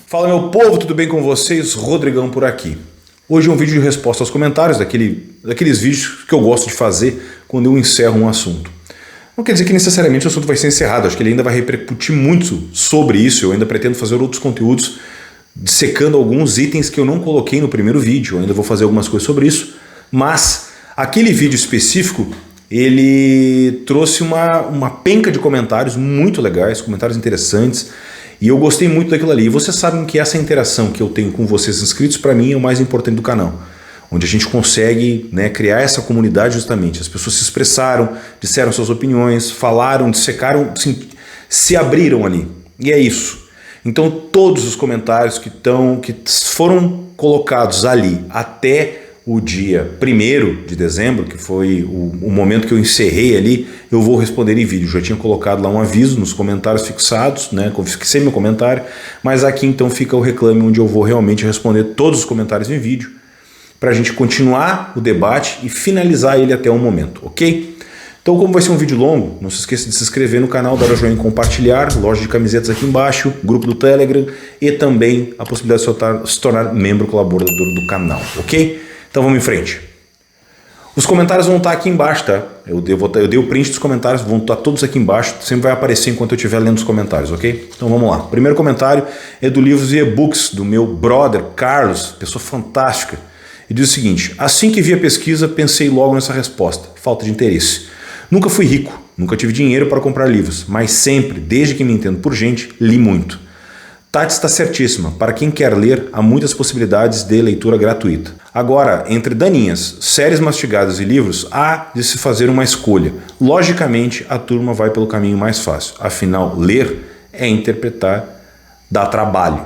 Fala meu povo, tudo bem com vocês? Rodrigão por aqui. Hoje é um vídeo de resposta aos comentários, daqueles vídeos que eu gosto de fazer quando eu encerro um assunto. Não quer dizer que necessariamente o assunto vai ser encerrado, acho que ele ainda vai repercutir muito sobre isso, eu ainda pretendo fazer outros conteúdos dissecando alguns itens que eu não coloquei no primeiro vídeo, eu ainda vou fazer algumas coisas sobre isso, mas aquele vídeo específico, ele trouxe uma penca de comentários muito legais, comentários interessantes, e eu gostei muito daquilo ali. E vocês sabem que essa interação que eu tenho com vocês inscritos, para mim, é o mais importante do canal. Onde a gente consegue, criar essa comunidade justamente. As pessoas se expressaram, disseram suas opiniões, falaram, dissecaram, se abriram ali. E é isso. Então todos os comentários que foram colocados ali até o dia 1º de dezembro, que foi o momento que eu encerrei ali, eu vou responder em vídeo. Já tinha colocado lá um aviso nos comentários fixados, eu fixei meu comentário, mas aqui então fica o reclame onde eu vou realmente responder todos os comentários em vídeo, para a gente continuar o debate e finalizar ele até o momento, ok? Então, como vai ser um vídeo longo, não se esqueça de se inscrever no canal, dar o joinha em compartilhar, loja de camisetas aqui embaixo, grupo do Telegram e também a possibilidade de se tornar membro colaborador do canal, ok? Então vamos em frente. Os comentários vão estar aqui embaixo, tá? Eu dei o print dos comentários, vão estar todos aqui embaixo, sempre vai aparecer enquanto eu estiver lendo os comentários, ok? Então vamos lá. O primeiro comentário é do Livros e E-Books, do meu brother Carlos, pessoa fantástica. E diz o seguinte: assim que vi a pesquisa, pensei logo nessa resposta, falta de interesse. Nunca fui rico, nunca tive dinheiro para comprar livros, mas sempre, desde que me entendo por gente, li muito. Tati está certíssima, para quem quer ler, há muitas possibilidades de leitura gratuita. Agora, entre daninhas, séries mastigadas e livros, há de se fazer uma escolha. Logicamente, a turma vai pelo caminho mais fácil, afinal, ler é interpretar, dá trabalho.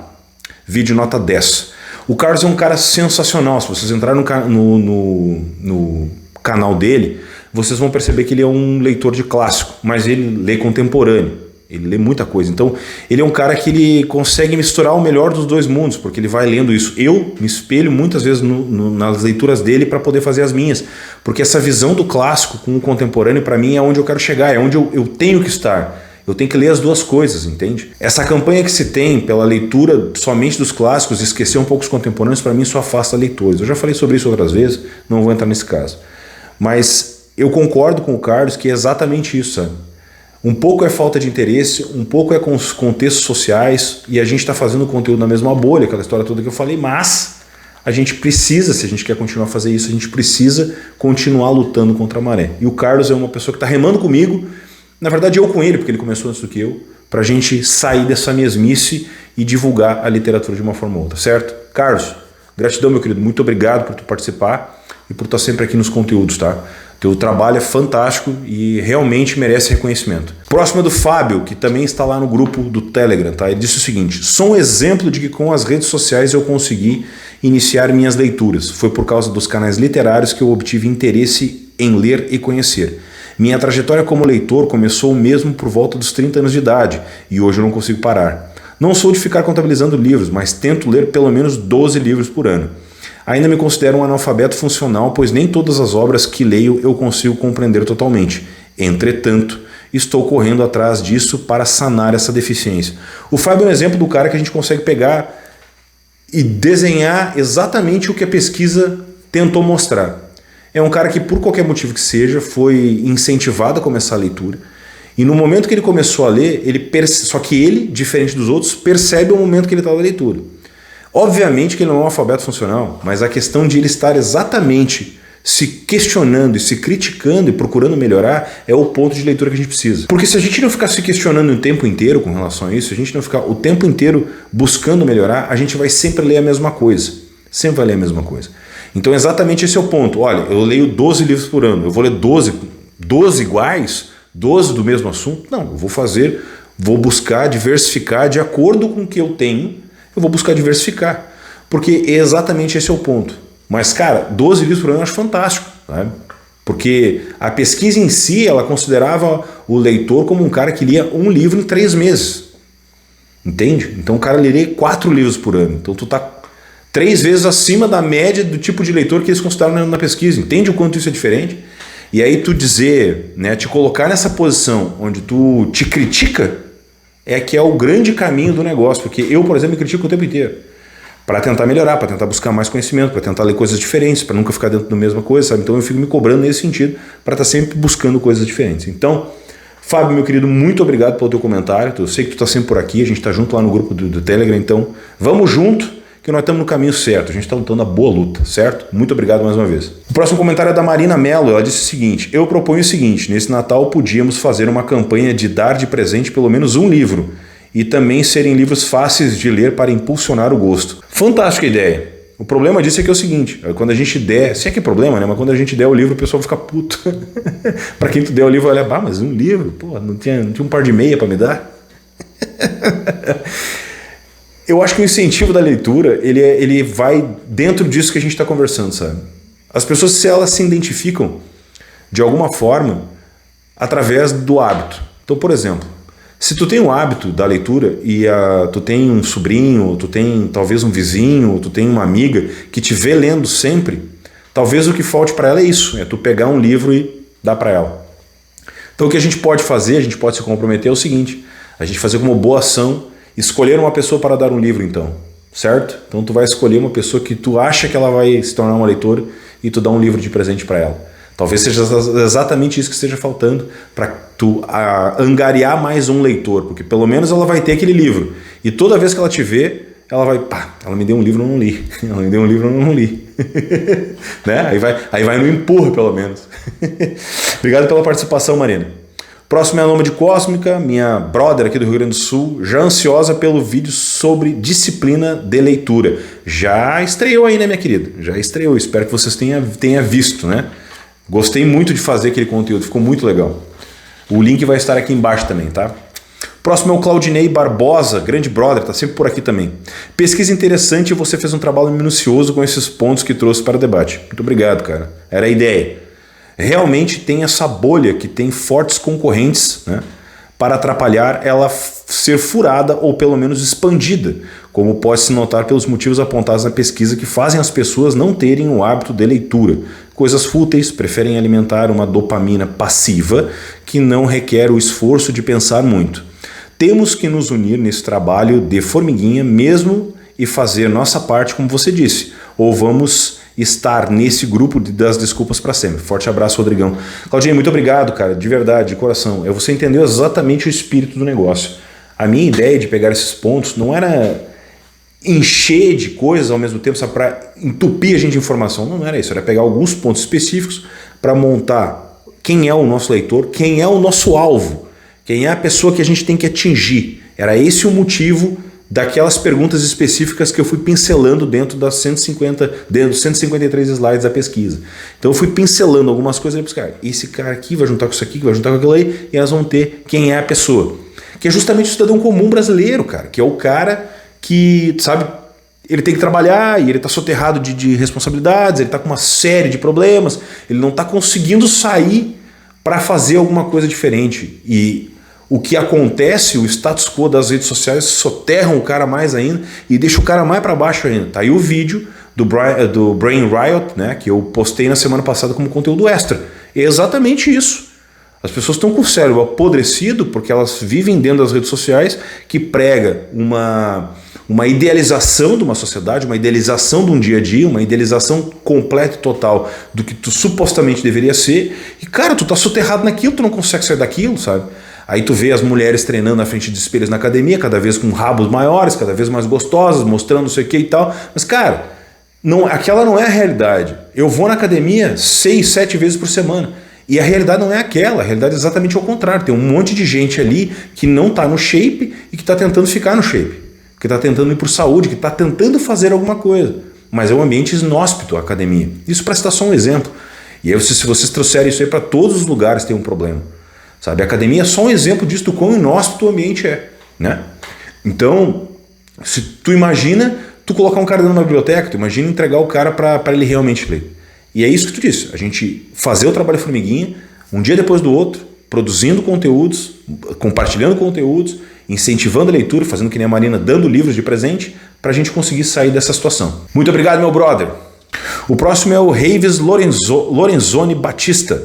Vídeo nota 10. O Carlos é um cara sensacional, se vocês entrarem no canal dele, vocês vão perceber que ele é um leitor de clássico, mas ele lê contemporâneo. Ele lê muita coisa, então ele é um cara que ele consegue misturar o melhor dos dois mundos, porque ele vai lendo isso. Eu me espelho muitas vezes nas leituras dele para poder fazer as minhas, porque essa visão do clássico com o contemporâneo para mim é onde eu quero chegar, é onde eu tenho que estar. Eu tenho que ler as duas coisas, entende? Essa campanha que se tem pela leitura somente dos clássicos e esquecer um pouco os contemporâneos, para mim só afasta leitores. Eu já falei sobre isso outras vezes, não vou entrar nesse caso. Mas eu concordo com o Carlos que é exatamente isso, sabe? Um pouco é falta de interesse, um pouco é com os contextos sociais, e a gente está fazendo conteúdo na mesma bolha, aquela história toda que eu falei, mas a gente precisa, se a gente quer continuar a fazer isso, a gente precisa continuar lutando contra a maré. E o Carlos é uma pessoa que está remando comigo, na verdade eu com ele, porque ele começou antes do que eu, para a gente sair dessa mesmice e divulgar a literatura de uma forma ou outra, certo? Carlos, gratidão, meu querido, muito obrigado por tu participar e por estar sempre aqui nos conteúdos, tá? Teu trabalho é fantástico e realmente merece reconhecimento. Próximo é do Fábio, que também está lá no grupo do Telegram, tá? Ele disse o seguinte: sou um exemplo de que com as redes sociais eu consegui iniciar minhas leituras. Foi por causa dos canais literários que eu obtive interesse em ler e conhecer. Minha trajetória como leitor começou mesmo por volta dos 30 anos de idade e hoje eu não consigo parar. Não sou de ficar contabilizando livros, mas tento ler pelo menos 12 livros por ano. Ainda me considero um analfabeto funcional, pois nem todas as obras que leio eu consigo compreender totalmente. Entretanto, estou correndo atrás disso para sanar essa deficiência. O Fábio é um exemplo do cara que a gente consegue pegar e desenhar exatamente o que a pesquisa tentou mostrar. É um cara que, por qualquer motivo que seja, foi incentivado a começar a leitura. E no momento que ele começou a ler, só que ele, diferente dos outros, percebe o momento que ele está na leitura. Obviamente que ele não é um alfabeto funcional, mas a questão de ele estar exatamente se questionando e se criticando e procurando melhorar é o ponto de leitura que a gente precisa. Porque se a gente não ficar se questionando o tempo inteiro com relação a isso, se a gente não ficar o tempo inteiro buscando melhorar, a gente vai sempre ler a mesma coisa. Sempre vai ler a mesma coisa. Então exatamente esse é o ponto. Olha, eu leio 12 livros por ano, eu vou ler 12 iguais, 12 do mesmo assunto? Não, eu vou buscar diversificar de acordo com o que eu tenho. Eu vou buscar diversificar, porque exatamente esse é o ponto. Mas, cara, 12 livros por ano eu acho fantástico, sabe? Porque a pesquisa em si, ela considerava o leitor como um cara que lia um livro em 3 meses. Entende? Então o cara leria 4 livros por ano. Então tu tá 3 vezes acima da média do tipo de leitor que eles consideraram na pesquisa. Entende o quanto isso é diferente? E aí tu dizer, te colocar nessa posição onde tu te critica, que é o grande caminho do negócio, porque eu, por exemplo, me critico o tempo inteiro para tentar melhorar, para tentar buscar mais conhecimento, para tentar ler coisas diferentes, para nunca ficar dentro da mesma coisa, sabe? Então eu fico me cobrando nesse sentido para estar sempre buscando coisas diferentes. Então, Fábio, meu querido, muito obrigado pelo teu comentário. Eu sei que tu está sempre por aqui, a gente está junto lá no grupo do Telegram, então vamos junto, que nós estamos no caminho certo, a gente está lutando a boa luta, certo? Muito obrigado mais uma vez. O próximo comentário é da Marina Mello, ela disse o seguinte: eu proponho o seguinte, nesse Natal podíamos fazer uma campanha de dar de presente pelo menos um livro, e também serem livros fáceis de ler para impulsionar o gosto. Fantástica ideia. O problema disso é que é o seguinte, quando a gente der, se é que é problema, né? Mas quando a gente der o livro, o pessoal fica puto. Para quem tu der o livro, olha, mas um livro? Pô, não tinha um par de meia para me dar? Eu acho que o incentivo da leitura, ele vai dentro disso que a gente está conversando, sabe? As pessoas, se elas se identificam de alguma forma através do hábito. Então, por exemplo, se tu tem um hábito da leitura e tu tem um sobrinho, ou tu tem talvez um vizinho, ou tu tem uma amiga que te vê lendo sempre, talvez o que falte para ela é isso, é tu pegar um livro e dar para ela. Então o que a gente pode fazer, a gente pode se comprometer é o seguinte, a gente fazer como boa ação, escolher uma pessoa para dar um livro então, certo? Então tu vai escolher uma pessoa que tu acha que ela vai se tornar uma leitora e tu dá um livro de presente para ela. Talvez seja exatamente isso que esteja faltando para tu angariar mais um leitor, porque pelo menos ela vai ter aquele livro. E toda vez que ela te vê, ela vai, ela me deu um livro, eu não li. Ela me deu um livro, eu não li. Né? Aí vai no empurro, pelo menos. Obrigado pela participação, Marina. Próximo é a Nômade Cósmica, minha brother aqui do Rio Grande do Sul, já ansiosa pelo vídeo sobre disciplina de leitura. Já estreou aí, né, minha querida? Já estreou, espero que vocês tenham visto, né? Gostei muito de fazer aquele conteúdo, ficou muito legal. O link vai estar aqui embaixo também, tá? Próximo é o Claudinei Barbosa, grande brother, tá sempre por aqui também. Pesquisa interessante e você fez um trabalho minucioso com esses pontos que trouxe para o debate. Muito obrigado, cara. Era a ideia. Realmente tem essa bolha que tem fortes concorrentes, né, para atrapalhar ela ser furada ou pelo menos expandida, como pode se notar pelos motivos apontados na pesquisa que fazem as pessoas não terem o hábito de leitura. Coisas fúteis, preferem alimentar uma dopamina passiva que não requer o esforço de pensar muito. Temos que nos unir nesse trabalho de formiguinha mesmo e fazer nossa parte, como você disse, ou vamos estar nesse grupo das desculpas para sempre. Forte abraço, Rodrigão. Claudinho, muito obrigado, cara, de verdade, de coração. Você entendeu exatamente o espírito do negócio. A minha ideia de pegar esses pontos não era encher de coisas ao mesmo tempo, sabe, para entupir a gente de informação. Não era isso, era pegar alguns pontos específicos para montar quem é o nosso leitor, quem é o nosso alvo, quem é a pessoa que a gente tem que atingir. Era esse o motivo daquelas perguntas específicas que eu fui pincelando dentro dos 153 slides da pesquisa. Então eu fui pincelando algumas coisas e falei, cara, esse cara aqui vai juntar com isso aqui, vai juntar com aquilo aí, e nós vamos ter quem é a pessoa. Que é justamente o cidadão comum brasileiro, cara, que é o cara que, sabe, ele tem que trabalhar e ele está soterrado de responsabilidades, ele está com uma série de problemas, ele não está conseguindo sair para fazer alguma coisa diferente. E o que acontece, o status quo das redes sociais soterram o cara mais ainda e deixa o cara mais para baixo ainda. Tá aí o vídeo do Brain Riot, né, que eu postei na semana passada como conteúdo extra. É exatamente isso. As pessoas estão com o cérebro apodrecido porque elas vivem dentro das redes sociais que prega uma idealização de uma sociedade, uma idealização de um dia a dia, uma idealização completa e total do que tu supostamente deveria ser. E, cara, tu tá soterrado naquilo, tu não consegue sair daquilo, sabe? Aí tu vê as mulheres treinando na frente de espelhos na academia, cada vez com rabos maiores, cada vez mais gostosas, mostrando não sei o que e tal. Mas, cara, aquela não é a realidade. Eu vou na academia 6, 7 vezes por semana. E a realidade não é aquela, a realidade é exatamente ao contrário. Tem um monte de gente ali que não está no shape e que está tentando ficar no shape, que está tentando ir por saúde, que está tentando fazer alguma coisa. Mas é um ambiente inóspito a academia. Isso para citar só um exemplo. E aí, se vocês trouxerem isso aí para todos os lugares, tem um problema. Sabe? A academia é só um exemplo disso, do quão inóspito o ambiente é. Né? Então, se tu imagina tu colocar um cara dentro de uma biblioteca, tu imagina entregar o cara para ele realmente ler. E é isso que tu disse, a gente fazer o trabalho formiguinha, um dia depois do outro, produzindo conteúdos, compartilhando conteúdos, incentivando a leitura, fazendo que nem a Marina, dando livros de presente, para a gente conseguir sair dessa situação. Muito obrigado, meu brother. O próximo é o Reives Lorenzoni Batista.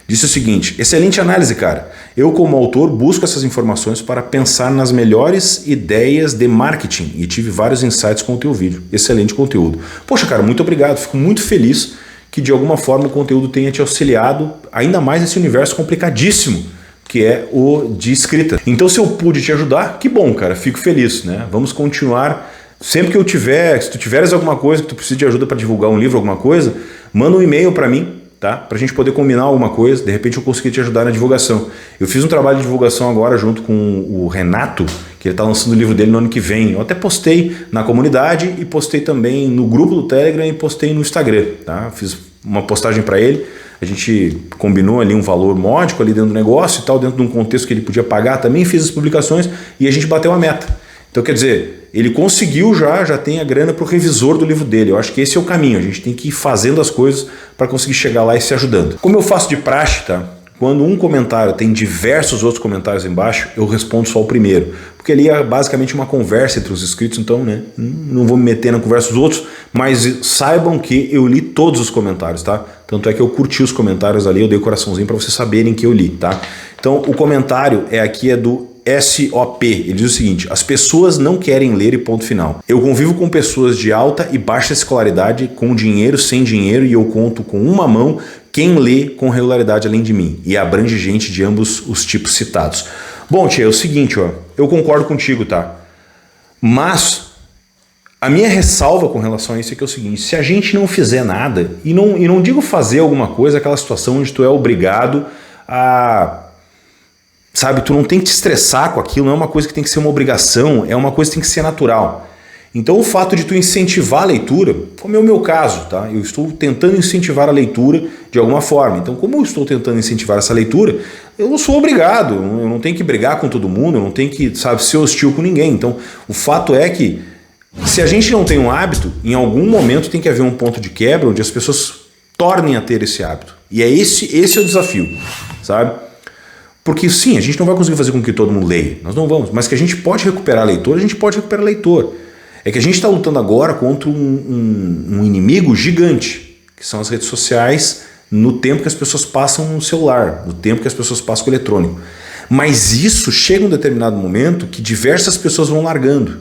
Disse o seguinte: excelente análise, cara. Eu, como autor, busco essas informações para pensar nas melhores ideias de marketing e tive vários insights com o teu vídeo. Excelente conteúdo. Poxa, cara, muito obrigado. Fico muito feliz que de alguma forma o conteúdo tenha te auxiliado ainda mais nesse universo complicadíssimo que é o de escrita. Então, se eu pude te ajudar, que bom, cara. Fico feliz, né? Vamos continuar. Sempre que eu tiver, se tu tiveres alguma coisa que tu precisa de ajuda para divulgar um livro, alguma coisa, manda um e-mail para mim, tá? Pra gente poder combinar alguma coisa, de repente eu conseguir te ajudar na divulgação. Eu fiz um trabalho de divulgação agora junto com o Renato, que ele tá lançando o livro dele no ano que vem. Eu até postei na comunidade e postei também no grupo do Telegram e postei no Instagram, tá? Fiz uma postagem para ele, a gente combinou ali um valor módico ali dentro do negócio e tal, dentro de um contexto que ele podia pagar, também fiz as publicações e a gente bateu a meta. Então, quer dizer, ele conseguiu já tem a grana para o revisor do livro dele. Eu acho que esse é o caminho, a gente tem que ir fazendo as coisas para conseguir chegar lá e se ajudando. Como eu faço de praxe, tá? Quando um comentário tem diversos outros comentários embaixo, eu respondo só o primeiro. Porque ali é basicamente uma conversa entre os inscritos, então, né, não vou me meter na conversa dos outros, mas saibam que eu li todos os comentários, tá? Tanto é que eu curti os comentários ali, eu dei o coraçãozinho para vocês saberem que eu li, tá? Então, o comentário aqui é do SOP, ele diz o seguinte: as pessoas não querem ler e ponto final. Eu convivo com pessoas de alta e baixa escolaridade, com dinheiro, sem dinheiro, e eu conto com uma mão quem lê com regularidade além de mim, e abrange gente de ambos os tipos citados. Bom, tia, é o seguinte, ó, eu concordo contigo, tá? Mas a minha ressalva com relação a isso é que é o seguinte: se a gente não fizer nada, e não digo fazer alguma coisa, aquela situação onde tu é obrigado a... Sabe, tu não tem que te estressar com aquilo, não é uma coisa que tem que ser uma obrigação, é uma coisa que tem que ser natural. Então o fato de tu incentivar a leitura, como é o meu caso, tá? Eu estou tentando incentivar a leitura de alguma forma. Então, como eu estou tentando incentivar essa leitura, eu não sou obrigado, eu não tenho que brigar com todo mundo, eu não tenho que, sabe, ser hostil com ninguém. Então, o fato é que se a gente não tem um hábito, em algum momento tem que haver um ponto de quebra onde as pessoas tornem a ter esse hábito. E é esse é o desafio, sabe? Porque sim, a gente não vai conseguir fazer com que todo mundo leia, nós não vamos, mas que a gente pode recuperar leitor, a gente pode recuperar leitor. É que a gente está lutando agora contra um inimigo gigante, que são as redes sociais, no tempo que as pessoas passam no celular, no tempo que as pessoas passam com o eletrônico. Mas isso chega um determinado momento que diversas pessoas vão largando.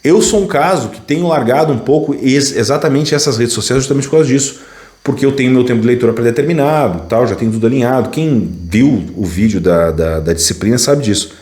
Eu sou um caso que tenho largado um pouco exatamente essas redes sociais justamente por causa disso. Porque eu tenho meu tempo de leitura pré-determinado, tal, já tenho tudo alinhado. Quem viu o vídeo da disciplina sabe disso.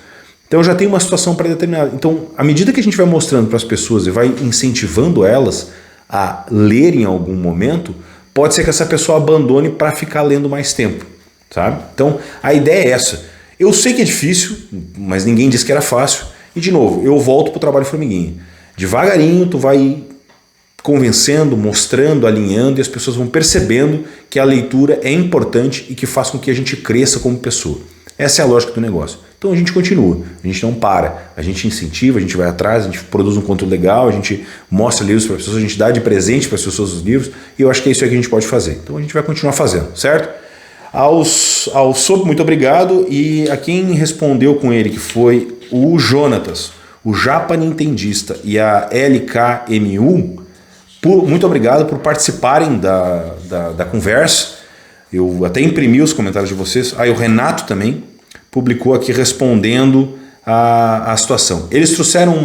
Então eu já tenho uma situação pré-determinada. Então, à medida que a gente vai mostrando para as pessoas e vai incentivando elas a ler em algum momento, pode ser que essa pessoa abandone para ficar lendo mais tempo, sabe? Então, a ideia é essa. Eu sei que é difícil, mas ninguém disse que era fácil. E, de novo, eu volto para o trabalho formiguinha. Devagarinho, tu vai convencendo, mostrando, alinhando, e as pessoas vão percebendo que a leitura é importante e que faz com que a gente cresça como pessoa. Essa é a lógica do negócio. Então a gente continua, a gente não para, a gente incentiva, a gente vai atrás, a gente produz um conteúdo legal, a gente mostra livros para as pessoas, a gente dá de presente para as pessoas os livros, e eu acho que é isso aí que a gente pode fazer. Então a gente vai continuar fazendo, certo? Ao Sob, muito obrigado, e a quem respondeu com ele, que foi o Jonatas, o Japa Nintendista e a LKMU, muito obrigado por participarem da conversa. Eu até imprimi os comentários de vocês. Aí o Renato também publicou aqui respondendo a situação. Eles trouxeram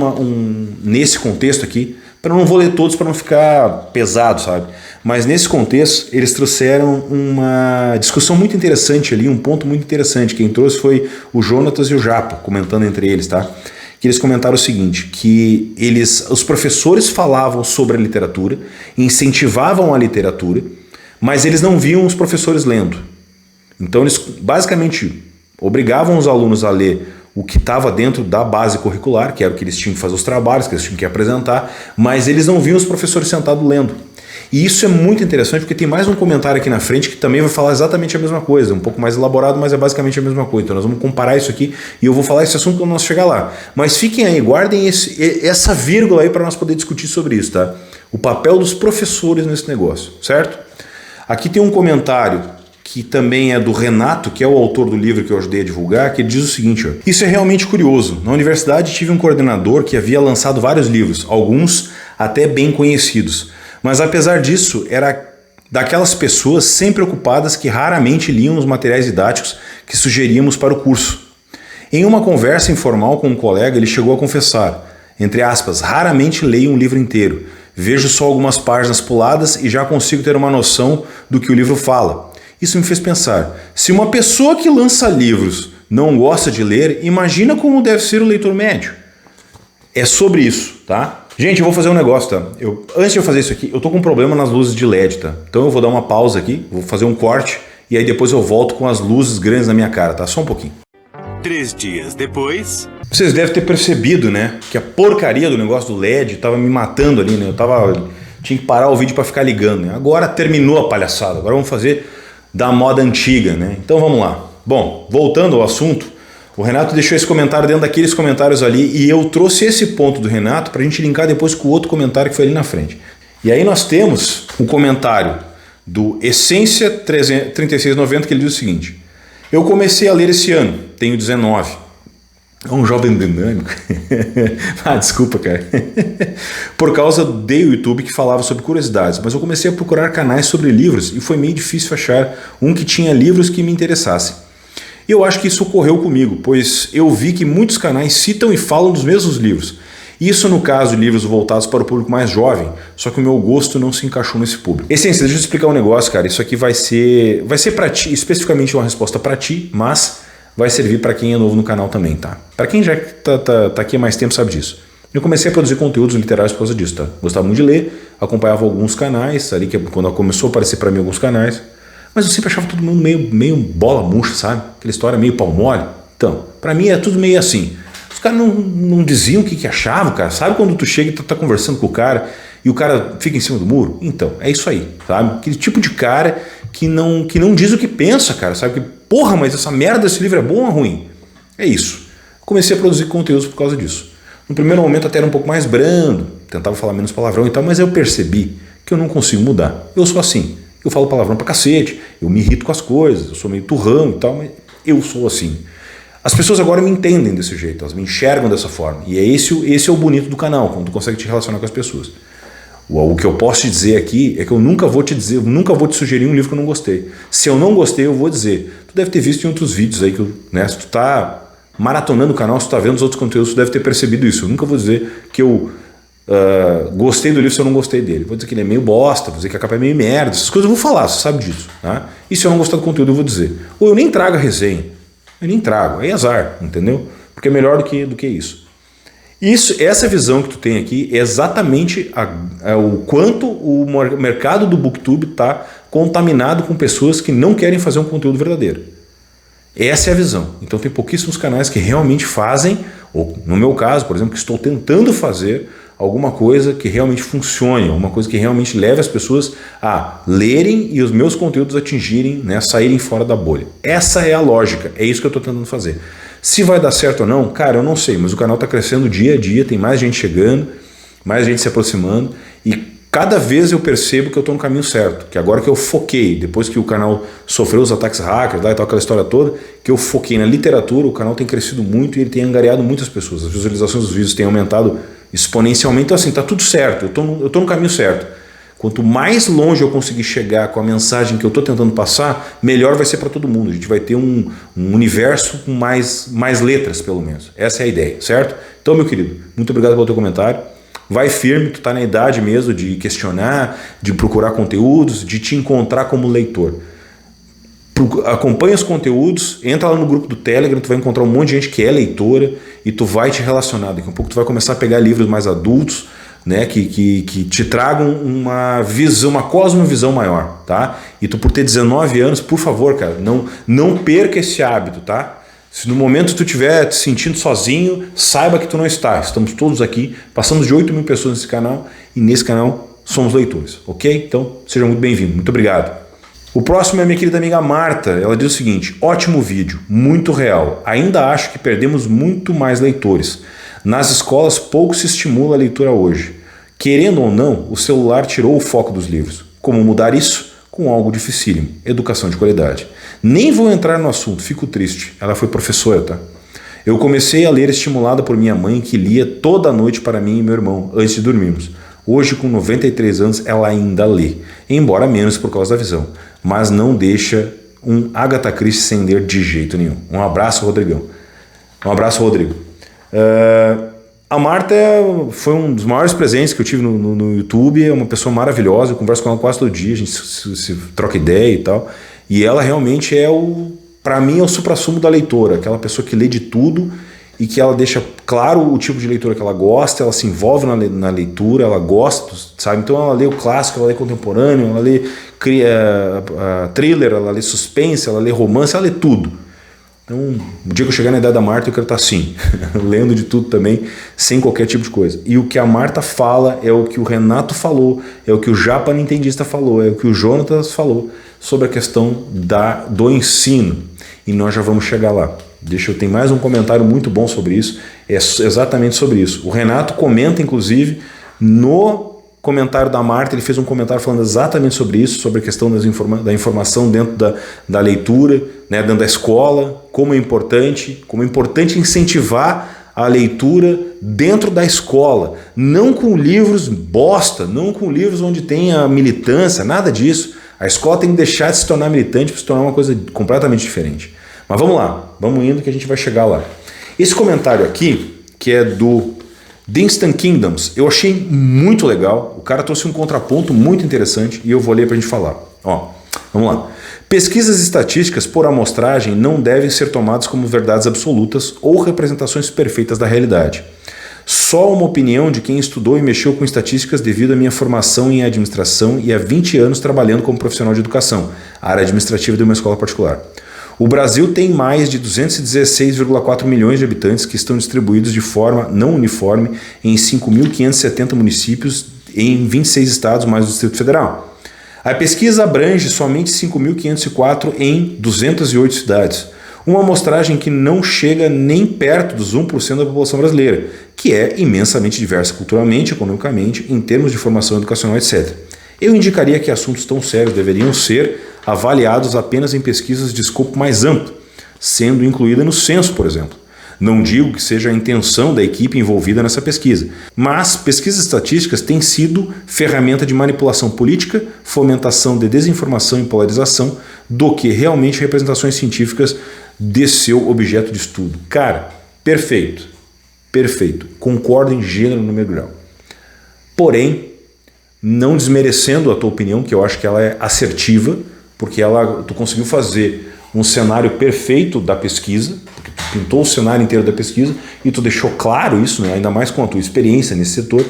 nesse contexto aqui, eu não vou ler todos para não ficar pesado, sabe? Mas nesse contexto eles trouxeram uma discussão muito interessante ali, um ponto muito interessante. Quem trouxe foi o Jonatas e o Japa, comentando entre eles, tá? Que eles comentaram o seguinte, que os professores falavam sobre a literatura, incentivavam a literatura, mas eles não viam os professores lendo. Então eles basicamente obrigavam os alunos a ler o que estava dentro da base curricular, que era o que eles tinham que fazer os trabalhos, que eles tinham que apresentar, mas eles não viam os professores sentados lendo. E isso é muito interessante porque tem mais um comentário aqui na frente que também vai falar exatamente a mesma coisa, um pouco mais elaborado, mas é basicamente a mesma coisa. Então nós vamos comparar isso aqui e eu vou falar esse assunto quando nós chegar lá. Mas fiquem aí, guardem essa vírgula aí para nós poder discutir sobre isso, tá? O papel dos professores nesse negócio, certo? Aqui tem um comentário que também é do Renato, que é o autor do livro que eu ajudei a divulgar, que ele diz o seguinte, ó: isso é realmente curioso. Na universidade tive um coordenador que havia lançado vários livros, alguns até bem conhecidos. Mas apesar disso, era daquelas pessoas sempre ocupadas que raramente liam os materiais didáticos que sugeríamos para o curso. Em uma conversa informal com um colega, ele chegou a confessar, entre aspas, raramente leio um livro inteiro, vejo só algumas páginas puladas e já consigo ter uma noção do que o livro fala. Isso me fez pensar, se uma pessoa que lança livros não gosta de ler, imagina como deve ser o leitor médio. É sobre isso, tá? Gente, eu vou fazer um negócio, tá? Antes de eu fazer isso aqui, eu tô com um problema nas luzes de LED, tá? Então eu vou dar uma pausa aqui, vou fazer um corte e aí depois eu volto com as luzes grandes na minha cara, tá? Só um pouquinho. 3 dias depois... Vocês devem ter percebido, né? Que a porcaria do negócio do LED tava me matando ali, né? Tinha que parar o vídeo para ficar ligando, né? Agora terminou a palhaçada, agora vamos fazer da moda antiga, né? Então vamos lá. Bom, voltando ao assunto, o Renato deixou esse comentário dentro daqueles comentários ali e eu trouxe esse ponto do Renato para a gente linkar depois com o outro comentário que foi ali na frente. E aí nós temos um comentário do Essência 3690 que ele diz o seguinte: eu comecei a ler esse ano, tenho 19. É um jovem dinâmico. Desculpa, cara. Por causa do YouTube que falava sobre curiosidades, mas eu comecei a procurar canais sobre livros e foi meio difícil achar um que tinha livros que me interessassem. E eu acho que isso ocorreu comigo, pois eu vi que muitos canais citam e falam dos mesmos livros. Isso no caso de livros voltados para o público mais jovem, só que o meu gosto não se encaixou nesse público. Essência, deixa eu explicar um negócio, cara. Isso aqui vai ser para ti, especificamente uma resposta para ti, mas vai servir para quem é novo no canal também, tá? Para quem já tá aqui há mais tempo sabe disso. Eu comecei a produzir conteúdos literários por causa disso, tá? Gostava muito de ler, acompanhava alguns canais, ali que quando começou a aparecer para mim alguns canais, mas eu sempre achava todo mundo meio bola murcha, sabe? Aquela história meio pau mole. Então, para mim é tudo meio assim. Os caras não diziam o que achavam, cara. Sabe quando tu chega e tu tá conversando com o cara e o cara fica em cima do muro? Então, é isso aí, sabe? Aquele tipo de cara que não diz o que pensa, cara, sabe? Que, porra, mas essa merda desse livro é bom ou ruim? É isso. Comecei a produzir conteúdos por causa disso. No primeiro momento até era um pouco mais brando, tentava falar menos palavrão e tal, mas eu percebi que eu não consigo mudar. Eu sou assim. Eu falo palavrão pra cacete, eu me irrito com as coisas, eu sou meio turrão e tal, mas eu sou assim. As pessoas agora me entendem desse jeito, elas me enxergam dessa forma. E esse é o bonito do canal, quando tu consegue te relacionar com as pessoas. O que eu posso te dizer aqui é que eu nunca vou te sugerir um livro que eu não gostei. Se eu não gostei, eu vou dizer. Tu deve ter visto em outros vídeos aí, se tu tá maratonando o canal, se tu tá vendo os outros conteúdos, tu deve ter percebido isso. Eu nunca vou dizer que eu gostei do livro se eu não gostei dele. Vou dizer que ele é meio bosta, vou dizer que a capa é meio merda. Essas coisas eu vou falar, você sabe disso. Tá? E se eu não gostar do conteúdo, eu vou dizer. Ou eu nem trago a resenha. Eu nem trago. É azar, entendeu? Porque é melhor do que isso. Essa visão que tu tem aqui é exatamente o quanto o mercado do BookTube está contaminado com pessoas que não querem fazer um conteúdo verdadeiro. Essa é a visão. Então tem pouquíssimos canais que realmente fazem, ou no meu caso, por exemplo, que estou tentando fazer alguma coisa que realmente funcione, alguma coisa que realmente leve as pessoas a lerem e os meus conteúdos atingirem, né, saírem fora da bolha. Essa é a lógica, é isso que eu estou tentando fazer. Se vai dar certo ou não, cara, eu não sei, mas o canal está crescendo dia a dia, tem mais gente chegando, mais gente se aproximando e cada vez eu percebo que eu estou no caminho certo, que agora que eu foquei, depois que o canal sofreu os ataques hackers lá e tal, aquela história toda, que eu foquei na literatura, o canal tem crescido muito e ele tem angariado muitas pessoas, as visualizações dos vídeos têm aumentado exponencialmente, então assim, tá tudo certo, eu tô no caminho certo. Quanto mais longe eu conseguir chegar com a mensagem que eu estou tentando passar, melhor vai ser para todo mundo. A gente vai ter um universo com mais letras, pelo menos. Essa é a ideia, certo? Então, meu querido, muito obrigado pelo teu comentário. Vai firme, tu tá na idade mesmo de questionar, de procurar conteúdos, de te encontrar como leitor. Acompanha os conteúdos, entra lá no grupo do Telegram, tu vai encontrar um monte de gente que é leitora e tu vai te relacionar. Daqui a pouco tu vai começar a pegar livros mais adultos, né, que te tragam uma visão, uma cosmovisão maior, tá? E tu, por ter 19 anos, por favor, cara, não perca esse hábito, tá? Se no momento tu estiver te sentindo sozinho, saiba que tu não está. Estamos todos aqui, passamos de 8 mil pessoas nesse canal e nesse canal somos leitores, ok? Então, seja muito bem-vindo. Muito obrigado. O próximo é a minha querida amiga Marta. Ela diz o seguinte: ótimo vídeo, muito real. Ainda acho que perdemos muito mais leitores. Nas escolas pouco se estimula a leitura hoje. Querendo ou não, o celular tirou o foco dos livros. Como mudar isso? Com algo dificílimo, educação de qualidade. Nem vou entrar no assunto, fico triste. Ela foi professora, tá? Eu comecei a ler estimulada por minha mãe, que lia toda noite para mim e meu irmão, antes de dormirmos. Hoje, com 93 anos, ela ainda lê, embora menos por causa da visão, mas não deixa um Agatha Christie sem ler de jeito nenhum. Um abraço, Rodrigão. Um abraço, Rodrigo. A Marta foi um dos maiores presentes que eu tive no YouTube, é uma pessoa maravilhosa, eu converso com ela quase todo dia, a gente se troca ideia e tal, e ela realmente para mim é o suprassumo da leitora, aquela pessoa que lê de tudo e que ela deixa claro o tipo de leitura que ela gosta, ela se envolve na leitura, ela gosta, sabe? Então ela lê o clássico, ela lê contemporâneo, ela lê thriller, ela lê suspense, ela lê romance, ela lê tudo. Então, o dia que eu chegar na idade da Marta, eu quero estar assim, lendo de tudo também, sem qualquer tipo de coisa. E o que a Marta fala é o que o Renato falou, é o que o Japa Nintendista falou, é o que o Jonatas falou sobre a questão do ensino. E nós já vamos chegar lá. Eu tenho mais um comentário muito bom sobre isso, é exatamente sobre isso. O Renato comenta, inclusive, no comentário da Marta, ele fez um comentário falando exatamente sobre isso, sobre a questão da informação dentro da leitura, né, dentro da escola, como é importante incentivar a leitura dentro da escola, não com livros bosta, não com livros onde tem a militância, nada disso. A escola tem que deixar de se tornar militante para se tornar uma coisa completamente diferente. Mas vamos lá, vamos indo que a gente vai chegar lá. Esse comentário aqui, que é do The Instant Kingdoms, eu achei muito legal. O cara trouxe um contraponto muito interessante e eu vou ler para a gente falar. Ó, vamos lá. Pesquisas estatísticas por amostragem não devem ser tomadas como verdades absolutas ou representações perfeitas da realidade. Só uma opinião de quem estudou e mexeu com estatísticas devido à minha formação em administração e há 20 anos trabalhando como profissional de educação, área administrativa de uma escola particular. O Brasil tem mais de 216,4 milhões de habitantes que estão distribuídos de forma não uniforme em 5.570 municípios em 26 estados mais o Distrito Federal. A pesquisa abrange somente 5.504 em 208 cidades, uma amostragem que não chega nem perto dos 1% da população brasileira, que é imensamente diversa culturalmente, economicamente, em termos de formação educacional, etc. Eu indicaria que assuntos tão sérios deveriam ser avaliados apenas em pesquisas de escopo mais amplo, sendo incluída no censo, por exemplo. Não digo que seja a intenção da equipe envolvida nessa pesquisa, mas pesquisas estatísticas têm sido ferramenta de manipulação política, fomentação de desinformação e polarização, do que realmente representações científicas de seu objeto de estudo. Cara, perfeito, perfeito, concordo em gênero, número e grau. Porém, não desmerecendo a tua opinião, que eu acho que ela é assertiva, porque tu conseguiu fazer um cenário perfeito da pesquisa, porque tu pintou o cenário inteiro da pesquisa e tu deixou claro isso, né, ainda mais com a tua experiência nesse setor.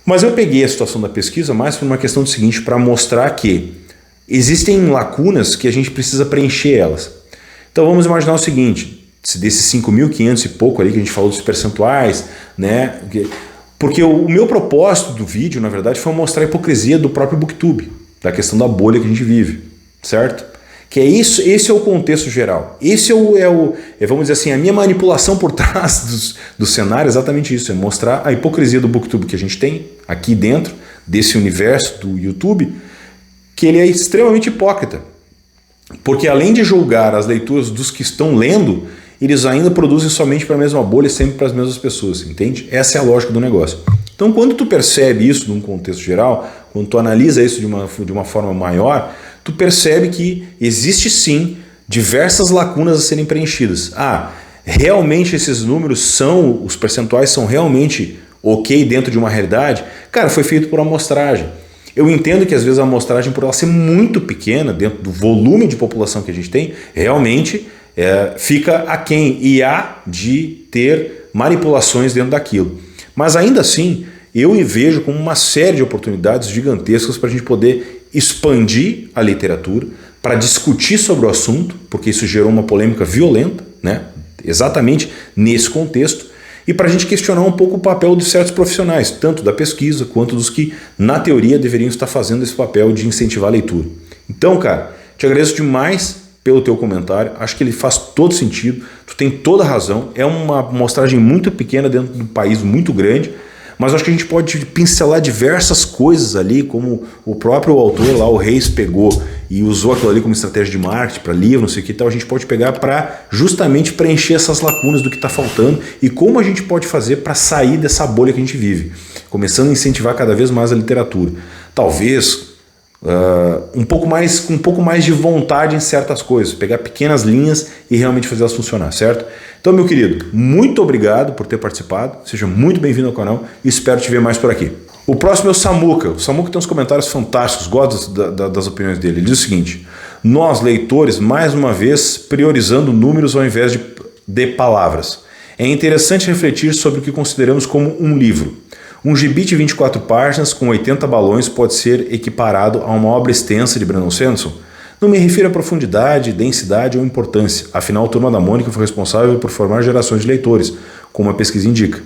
Mas eu peguei a situação da pesquisa mais por uma questão do seguinte, para mostrar que existem lacunas que a gente precisa preencher elas. Então vamos imaginar o seguinte, desses 5.500 e pouco ali que a gente falou dos percentuais, né, porque o meu propósito do vídeo, na verdade, foi mostrar a hipocrisia do próprio BookTube, da questão da bolha que a gente vive, certo? Que é isso, esse é o contexto geral. Esse vamos dizer assim, a minha manipulação por trás do cenário é exatamente isso, é mostrar a hipocrisia do BookTube que a gente tem aqui dentro desse universo do YouTube, que ele é extremamente hipócrita. Porque além de julgar as leituras dos que estão lendo, eles ainda produzem somente para a mesma bolha e sempre para as mesmas pessoas, entende? Essa é a lógica do negócio. Então, quando tu percebe isso num contexto geral, quando tu analisa isso de uma forma maior, tu percebe que existe sim diversas lacunas a serem preenchidas. Realmente esses números os percentuais são realmente ok dentro de uma realidade? Cara, foi feito por amostragem. Eu entendo que às vezes a amostragem, por ela ser muito pequena, dentro do volume de população que a gente tem, realmente fica aquém e há de ter manipulações dentro daquilo. Mas ainda assim, eu vejo como uma série de oportunidades gigantescas para a gente poder expandir a literatura, para discutir sobre o assunto, porque isso gerou uma polêmica violenta, né? Exatamente nesse contexto, e para a gente questionar um pouco o papel de certos profissionais, tanto da pesquisa quanto dos que, na teoria, deveriam estar fazendo esse papel de incentivar a leitura. Então, cara, te agradeço demais pelo teu comentário, acho que ele faz todo sentido, tu tem toda a razão, é uma amostragem muito pequena dentro de um país muito grande, Mas eu acho que a gente pode pincelar diversas coisas ali, como o próprio autor lá, o Reis, pegou e usou aquilo ali como estratégia de marketing para livro, não sei o que tal. A gente pode pegar para justamente preencher essas lacunas do que está faltando e como a gente pode fazer para sair dessa bolha que a gente vive, começando a incentivar cada vez mais a literatura. Talvez com um pouco mais de vontade em certas coisas, pegar pequenas linhas e realmente fazer elas funcionar, certo? Então, meu querido, muito obrigado por ter participado, seja muito bem-vindo ao canal e espero te ver mais por aqui. O próximo é o Samuca. O Samuca tem uns comentários fantásticos, gosto das opiniões dele. Ele diz o seguinte: nós, leitores, mais uma vez priorizando números ao invés de palavras. É interessante refletir sobre o que consideramos como um livro. Um gibi de 24 páginas com 80 balões pode ser equiparado a uma obra extensa de Brandon Sanderson? Não me refiro a profundidade, densidade ou importância. Afinal, a Turma da Mônica foi responsável por formar gerações de leitores, como a pesquisa indica.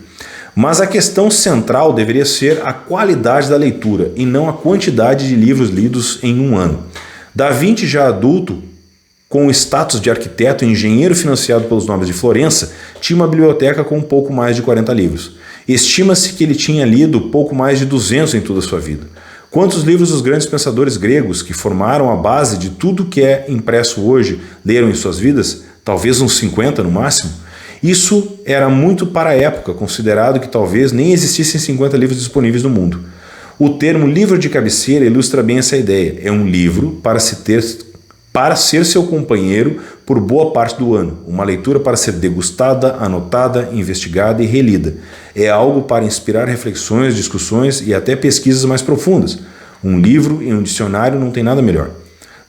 Mas a questão central deveria ser a qualidade da leitura e não a quantidade de livros lidos em um ano. Da Vinci, já adulto, com o status de arquiteto e engenheiro financiado pelos nobres de Florença, tinha uma biblioteca com um pouco mais de 40 livros. Estima-se que ele tinha lido pouco mais de 200 em toda a sua vida. Quantos livros os grandes pensadores gregos, que formaram a base de tudo que é impresso hoje, leram em suas vidas? Talvez uns 50 no máximo? Isso era muito para a época, considerado que talvez nem existissem 50 livros disponíveis no mundo. O termo livro de cabeceira ilustra bem essa ideia. É um livro para ser seu companheiro por boa parte do ano. Uma leitura para ser degustada, anotada, investigada e relida. É algo para inspirar reflexões, discussões e até pesquisas mais profundas. Um livro e um dicionário não tem nada melhor.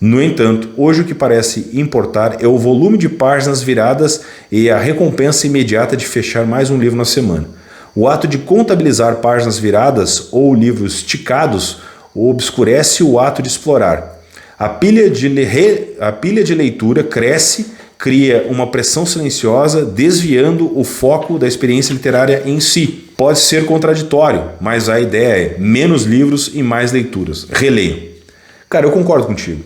No entanto, hoje o que parece importar é o volume de páginas viradas e a recompensa imediata de fechar mais um livro na semana. O ato de contabilizar páginas viradas ou livros ticados obscurece o ato de explorar. A pilha de leitura cresce, cria uma pressão silenciosa, desviando o foco da experiência literária em si. Pode ser contraditório, mas a ideia é menos livros e mais leituras. Releiam. Cara, eu concordo contigo.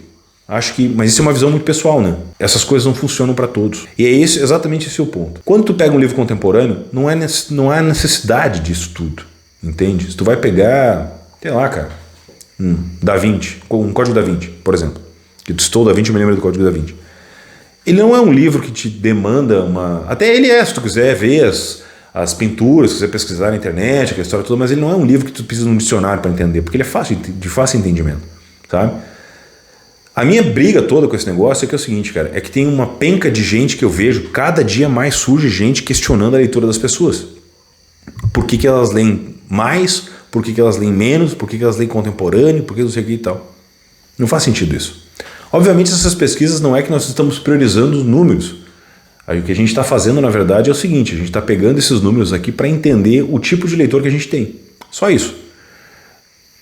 Mas isso é uma visão muito pessoal, né? Essas coisas não funcionam para todos. E é exatamente esse o ponto. Quando tu pega um livro contemporâneo, não há necessidade disso tudo. Entende? Se tu vai pegar, sei lá, cara, Da Vinci, um Código da Vinci, por exemplo. Que tu estou da Vinci, eu me lembro do Código da Vinci. Ele não é um livro que te demanda uma... Até ele se tu quiser ver as pinturas, se quiser pesquisar na internet, aquela história toda, mas ele não é um livro que tu precisa de um dicionário para entender, porque ele é de fácil entendimento, sabe? A minha briga toda com esse negócio é que é o seguinte, cara, é que tem uma penca de gente que eu vejo, cada dia mais surge gente questionando a leitura das pessoas. Por que elas leem mais, por que elas leem menos, por que elas leem contemporâneo, por que não sei o que e tal. Não faz sentido isso. Obviamente essas pesquisas não é que nós estamos priorizando os números. Aí, o que a gente está fazendo na verdade é o seguinte, a gente está pegando esses números aqui para entender o tipo de leitor que a gente tem. Só isso.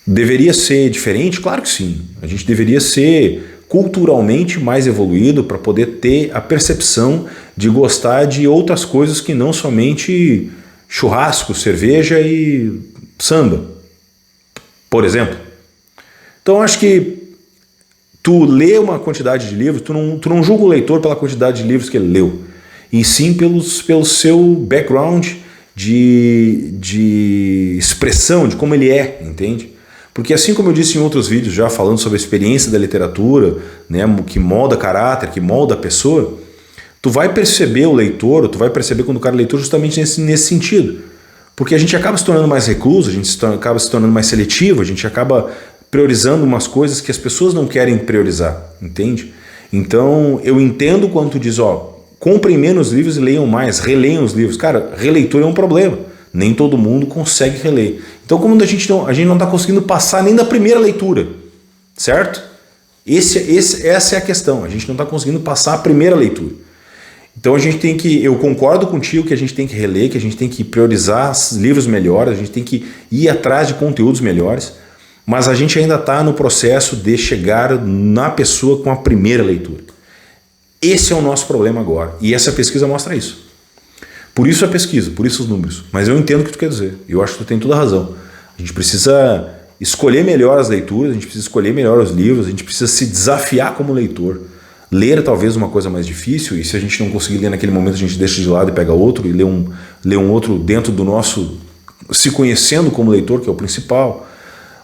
Deveria ser diferente? Claro que sim. A gente deveria ser culturalmente mais evoluído para poder ter a percepção de gostar de outras coisas que não somente churrasco, cerveja e samba, por exemplo. Então acho que tu lê uma quantidade de livros, tu não julga o leitor pela quantidade de livros que ele leu, e sim pelo seu background de expressão, de como ele é, entende? Porque assim como eu disse em outros vídeos já falando sobre a experiência da literatura, né, que molda caráter, que molda a pessoa, tu vai perceber o leitor, tu vai perceber quando o cara é leitor justamente nesse sentido. Porque a gente acaba se tornando mais recluso, a gente acaba se tornando mais seletivo, a gente acaba priorizando umas coisas que as pessoas não querem priorizar, entende? Então eu entendo quando tu diz, comprem menos livros e leiam mais, releiam os livros. Cara, releitura é um problema, nem todo mundo consegue reler. Então como a gente não está conseguindo passar nem da primeira leitura, certo? Essa é a questão, a gente não está conseguindo passar a primeira leitura. Então a gente tem que, eu concordo contigo que a gente tem que reler, que a gente tem que priorizar livros melhores, a gente tem que ir atrás de conteúdos melhores, mas a gente ainda está no processo de chegar na pessoa com a primeira leitura. Esse é o nosso problema agora, e essa pesquisa mostra isso. Por isso a pesquisa, por isso os números, mas eu entendo o que tu quer dizer, eu acho que tu tem toda a razão. A gente precisa escolher melhor as leituras, a gente precisa escolher melhor os livros, a gente precisa se desafiar como leitor. Ler talvez uma coisa mais difícil, e se a gente não conseguir ler naquele momento, a gente deixa de lado e pega outro, e lê um outro dentro do nosso se conhecendo como leitor, que é o principal,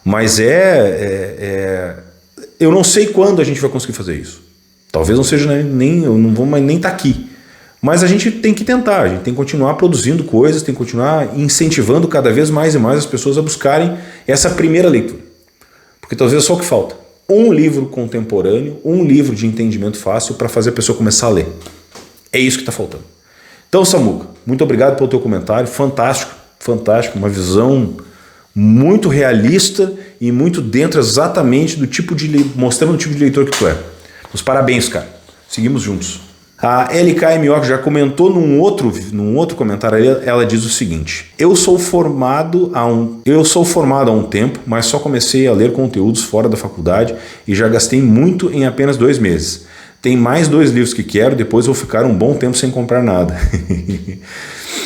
mas eu não sei quando a gente vai conseguir fazer isso. Talvez não seja eu não vou nem estar aqui. Mas a gente tem que tentar, a gente tem que continuar produzindo coisas, tem que continuar incentivando cada vez mais e mais as pessoas a buscarem essa primeira leitura. Porque talvez é só o que falta. Um livro contemporâneo, um livro de entendimento fácil para fazer a pessoa começar a ler. É isso que está faltando. Então, Samuca, muito obrigado pelo teu comentário, fantástico, fantástico, uma visão muito realista e muito dentro exatamente do tipo mostrando o tipo de leitor que tu é. Os parabéns, cara. Seguimos juntos. A LKMO já comentou num outro comentário, ela diz o seguinte: Eu sou formado há um tempo, mas só comecei a ler conteúdos fora da faculdade e já gastei muito em apenas 2 meses. Tem mais 2 livros que quero, depois vou ficar um bom tempo sem comprar nada.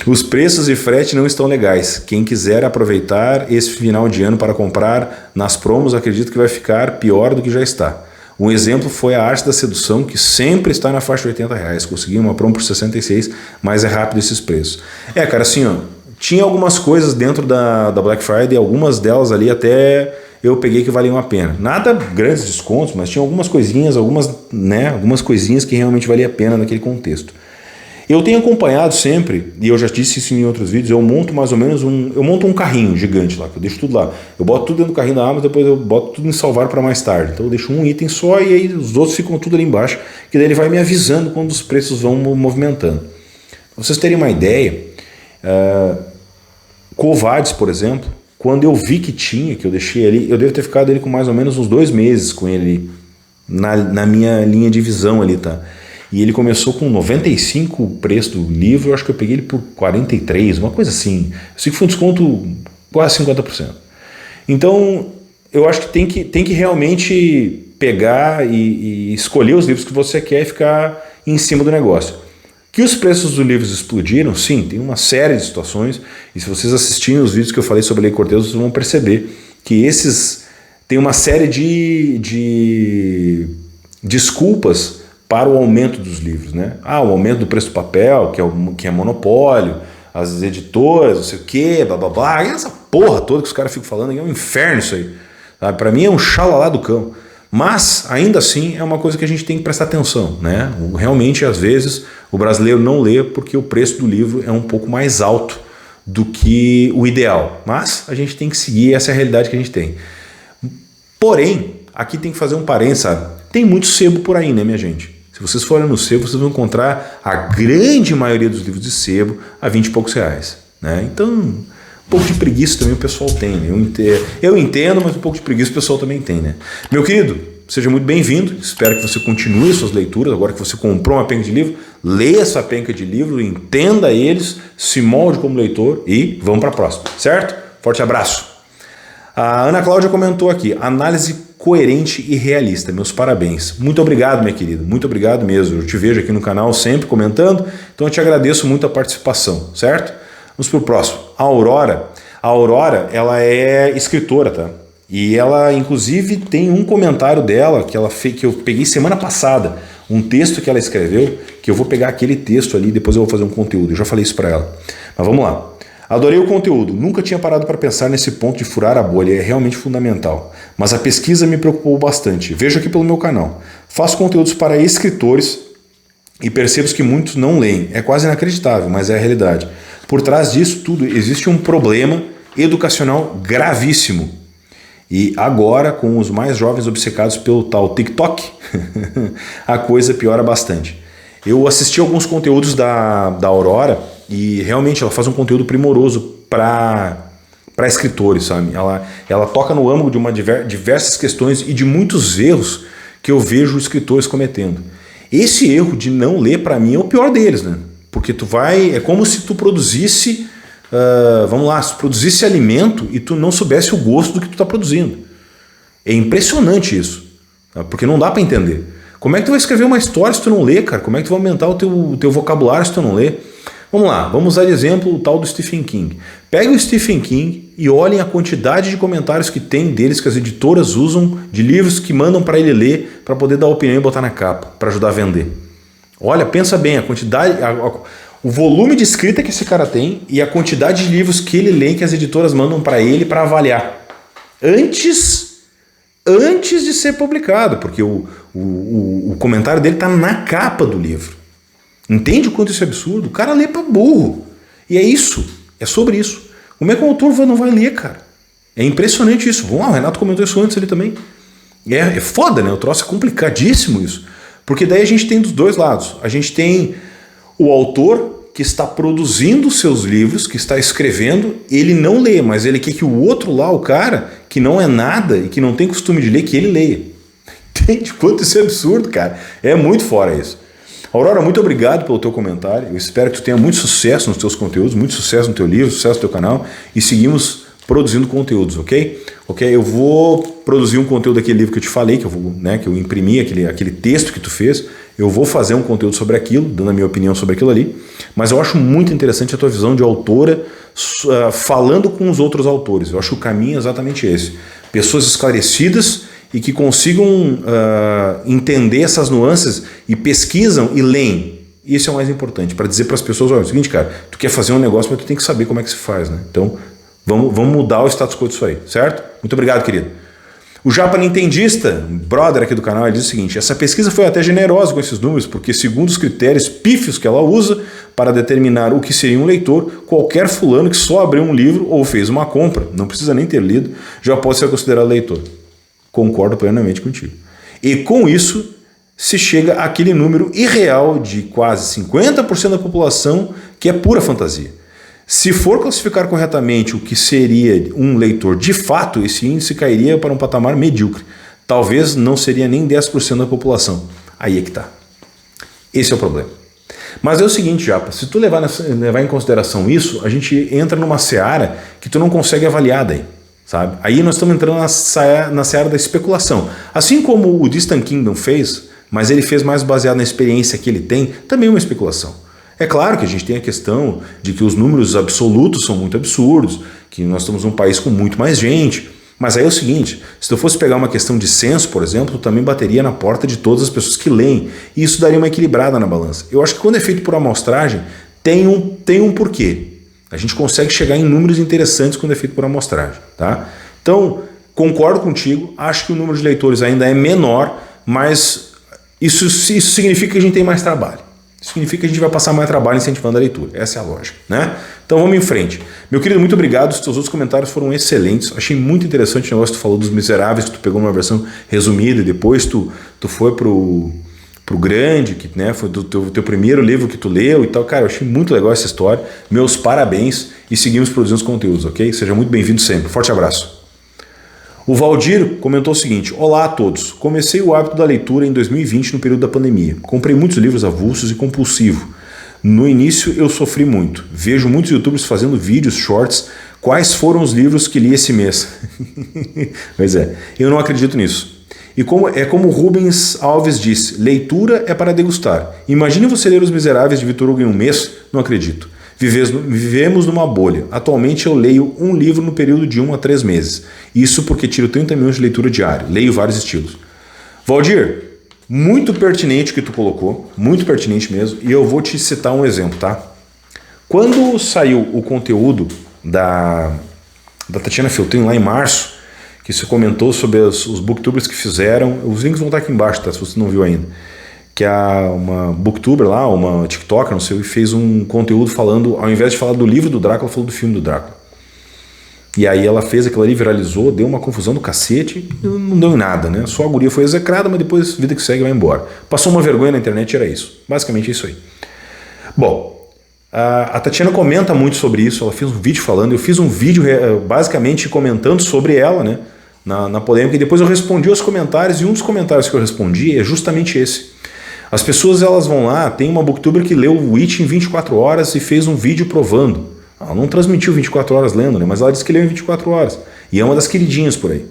Os preços e frete não estão legais. Quem quiser aproveitar esse final de ano para comprar nas promos, acredito que vai ficar pior do que já está. Um exemplo foi a Arte da Sedução, que sempre está na faixa de R$80. Consegui uma promo por 66, mas é rápido esses preços. Cara, assim, ó, tinha algumas coisas dentro da Black Friday, algumas delas ali até eu peguei que valiam a pena. Nada grandes descontos, mas tinha algumas coisinhas, algumas coisinhas que realmente valia a pena naquele contexto. Eu tenho acompanhado sempre, e eu já disse isso em outros vídeos, eu monto mais ou menos um carrinho gigante lá, que eu deixo tudo lá. Eu boto tudo dentro do carrinho da Amazon, depois eu boto tudo em salvar para mais tarde. Então eu deixo um item só e aí os outros ficam tudo ali embaixo, que daí ele vai me avisando quando os preços vão movimentando. Pra vocês terem uma ideia, Covades, por exemplo, quando eu vi que tinha, que eu deixei ali, eu devo ter ficado ali com mais ou menos uns 2 meses com ele na minha linha de visão ali, tá? E ele começou com 95 o preço do livro, eu acho que eu peguei ele por 43, uma coisa assim. Eu sei que foi um desconto quase 50%. Então, eu acho que tem que realmente pegar e escolher os livros que você quer e ficar em cima do negócio. Que os preços dos livros explodiram, sim, tem uma série de situações, e se vocês assistirem os vídeos que eu falei sobre Lei Cortez, vocês vão perceber que esses tem uma série de desculpas para o aumento dos livros, né? O aumento do preço do papel, que é monopólio, as editoras, não sei o quê, blá blá blá, e essa porra toda que os caras ficam falando, é um inferno isso aí. Para mim é um xalalá do cão. Mas, ainda assim, é uma coisa que a gente tem que prestar atenção, né? Realmente, às vezes, o brasileiro não lê porque o preço do livro é um pouco mais alto do que o ideal. Mas a gente tem que seguir, essa é a realidade que a gente tem. Porém, aqui tem que fazer um parênteses, sabe? Tem muito sebo por aí, né, minha gente? Se vocês forem no sebo, vocês vão encontrar a grande maioria dos livros de sebo a 20 e poucos reais, né? Então, um pouco de preguiça também o pessoal tem, né? Eu entendo, mas um pouco de preguiça o pessoal também tem, né? Meu querido, seja muito bem-vindo. Espero que você continue suas leituras. Agora que você comprou uma penca de livro, leia essa penca de livro, entenda eles, se molde como leitor e vamos para a próxima, certo? Forte abraço. A Ana Cláudia comentou aqui: análise coerente e realista. Meus parabéns. Muito obrigado, minha querida. Muito obrigado mesmo. Eu te vejo aqui no canal sempre comentando, então eu te agradeço muito a participação, certo? Vamos para o próximo. A Aurora, ela é escritora, tá? E ela, inclusive, tem um comentário dela que ela fez, que eu peguei semana passada, um texto que ela escreveu, que eu vou pegar aquele texto ali, depois eu vou fazer um conteúdo. Eu já falei isso para ela. Mas vamos lá. Adorei o conteúdo, nunca tinha parado para pensar nesse ponto de furar a bolha, é realmente fundamental. Mas a pesquisa me preocupou bastante. Vejo aqui pelo meu canal. Faço conteúdos para escritores e percebo que muitos não leem. É quase inacreditável, mas é a realidade. Por trás disso tudo existe um problema educacional gravíssimo. E agora, com os mais jovens obcecados pelo tal TikTok, a coisa piora bastante. Eu assisti alguns conteúdos da Aurora e realmente ela faz um conteúdo primoroso para escritores, sabe? Ela toca no âmago de diversas questões e de muitos erros que eu vejo escritores cometendo. Esse erro de não ler, para mim, é o pior deles, né? Porque é como se tu produzisse, produzisse alimento e tu não soubesse o gosto do que tu está produzindo. É impressionante isso, tá? Porque não dá para entender. Como é que tu vai escrever uma história se tu não lê, cara? Como é que tu vai aumentar o teu vocabulário se tu não lê? Vamos lá, vamos usar de exemplo o tal do Stephen King. Pega o Stephen King e olhem a quantidade de comentários que tem deles, que as editoras usam, de livros que mandam para ele ler, para poder dar opinião e botar na capa, para ajudar a vender. Olha, pensa bem, a quantidade, o volume de escrita que esse cara tem e a quantidade de livros que ele lê que as editoras mandam para ele para avaliar. Antes de ser publicado, porque o comentário dele está na capa do livro. Entende o quanto isso é absurdo? O cara lê para burro. E é isso. É sobre isso. Como é que o autor não vai ler, cara? É impressionante isso. O Renato comentou isso antes ali também. É foda, né? O troço é complicadíssimo isso. Porque daí a gente tem dos dois lados. A gente tem o autor que está produzindo seus livros, que está escrevendo, ele não lê, mas ele quer que o outro lá, o cara, que não é nada e que não tem costume de ler, que ele leia. Entende quanto isso é absurdo, cara? É muito fora isso. Aurora, muito obrigado pelo teu comentário. Eu espero que tu tenha muito sucesso nos teus conteúdos, muito sucesso no teu livro, sucesso no teu canal e seguimos produzindo conteúdos, ok? Eu vou produzir um conteúdo daquele livro que eu te falei, que eu imprimi, aquele texto que tu fez. Eu vou fazer um conteúdo sobre aquilo, dando a minha opinião sobre aquilo ali. Mas eu acho muito interessante a tua visão de autora falando com os outros autores. Eu acho que o caminho é exatamente esse. Pessoas esclarecidas e que consigam entender essas nuances e pesquisam e leem. Isso é o mais importante, para dizer para as pessoas, olha, é o seguinte, cara, tu quer fazer um negócio, mas tu tem que saber como é que se faz, né? Então, vamos mudar o status quo disso aí, certo? Muito obrigado, querido. O Japa Nintendista, brother aqui do canal, ele diz o seguinte: essa pesquisa foi até generosa com esses números, porque segundo os critérios pífios que ela usa para determinar o que seria um leitor, qualquer fulano que só abriu um livro ou fez uma compra, não precisa nem ter lido, já pode ser considerado leitor. Concordo plenamente contigo. E com isso se chega àquele número irreal de quase 50% da população que é pura fantasia. Se for classificar corretamente o que seria um leitor de fato, esse índice cairia para um patamar medíocre. Talvez não seria nem 10% da população. Aí é que está. Esse é o problema. Mas é o seguinte, Japa, se tu levar em consideração isso, a gente entra numa seara que tu não consegue avaliar daí, sabe? Aí nós estamos entrando na seara da especulação. Assim como o Distant Kingdom fez, mas ele fez mais baseado na experiência que ele tem, também é uma especulação. É claro que a gente tem a questão de que os números absolutos são muito absurdos, que nós estamos num país com muito mais gente, mas aí é o seguinte, se tu fosse pegar uma questão de censo, por exemplo, tu também bateria na porta de todas as pessoas que leem, e isso daria uma equilibrada na balança. Eu acho que quando é feito por amostragem, tem um porquê. A gente consegue chegar em números interessantes quando é feito por amostragem, tá? Então, concordo contigo, acho que o número de leitores ainda é menor, mas isso significa que a gente tem mais trabalho. Isso significa que a gente vai passar mais trabalho incentivando a leitura. Essa é a lógica, né? Então vamos em frente. Meu querido, muito obrigado. Os teus outros comentários foram excelentes. Achei muito interessante o negócio que tu falou dos Miseráveis, que tu pegou uma versão resumida e depois tu foi pro grande, que né, foi do teu primeiro livro que tu leu e tal. Cara, eu achei muito legal essa história. Meus parabéns e seguimos produzindo os conteúdos, ok? Seja muito bem-vindo sempre. Forte abraço. O Valdir comentou o seguinte: olá a todos, comecei o hábito da leitura em 2020 no período da pandemia. Comprei muitos livros avulsos e compulsivo. No início eu sofri muito. Vejo muitos youtubers fazendo vídeos, shorts. Quais foram os livros que li esse mês? Pois é, eu não acredito nisso. E como Rubens Alves disse, leitura é para degustar. Imagine você ler Os Miseráveis de Victor Hugo em um mês? Não acredito. Vivemos numa bolha. Atualmente eu leio um livro no período de 1 a 3 meses. Isso porque tiro 30 minutos de leitura diária. Leio vários estilos. Valdir, muito pertinente o que tu colocou. Muito pertinente mesmo. E eu vou te citar um exemplo, tá? Quando saiu o conteúdo da Tatiana Feltrin lá em março, que você comentou sobre os booktubers que fizeram, os links vão estar aqui embaixo, tá? Se você não viu ainda. Que uma booktuber lá, uma tiktoker, não sei, fez um conteúdo falando, ao invés de falar do livro do Drácula, falou do filme do Drácula. E aí ela fez aquilo ali, viralizou, deu uma confusão do cacete, não deu em nada, né? Só a guria foi execrada, mas depois vida que segue vai embora. Passou uma vergonha na internet, era isso. Basicamente é isso aí. Bom, a Tatiana comenta muito sobre isso, ela fez um vídeo falando, eu fiz um vídeo basicamente comentando sobre ela, né? Na polêmica, e depois eu respondi aos comentários, e um dos comentários que eu respondi é justamente esse. As pessoas elas vão lá, tem uma booktuber que leu o Witch em 24 horas e fez um vídeo provando. Ela não transmitiu 24 horas lendo, né? Mas ela disse que leu em 24 horas. E é uma das queridinhas por aí.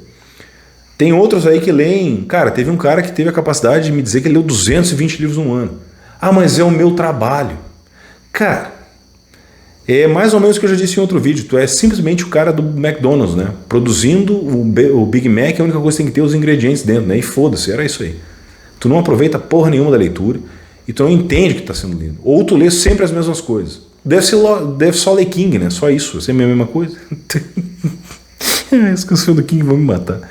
Tem outros aí que leem... Cara, teve um cara que teve a capacidade de me dizer que ele leu 220 livros num ano. Ah, mas é o meu trabalho. Cara, é mais ou menos o que eu já disse em outro vídeo. Tu é simplesmente o cara do McDonald's, né? Produzindo o Big Mac, a única coisa que tem que ter os ingredientes dentro, né? E foda-se, era isso aí. Tu não aproveita porra nenhuma da leitura e tu não entende o que está sendo lido. Ou tu lê sempre as mesmas coisas. Deve só ler King, né? Só isso, sempre a mesma coisa. Esqueci do King, vão me matar.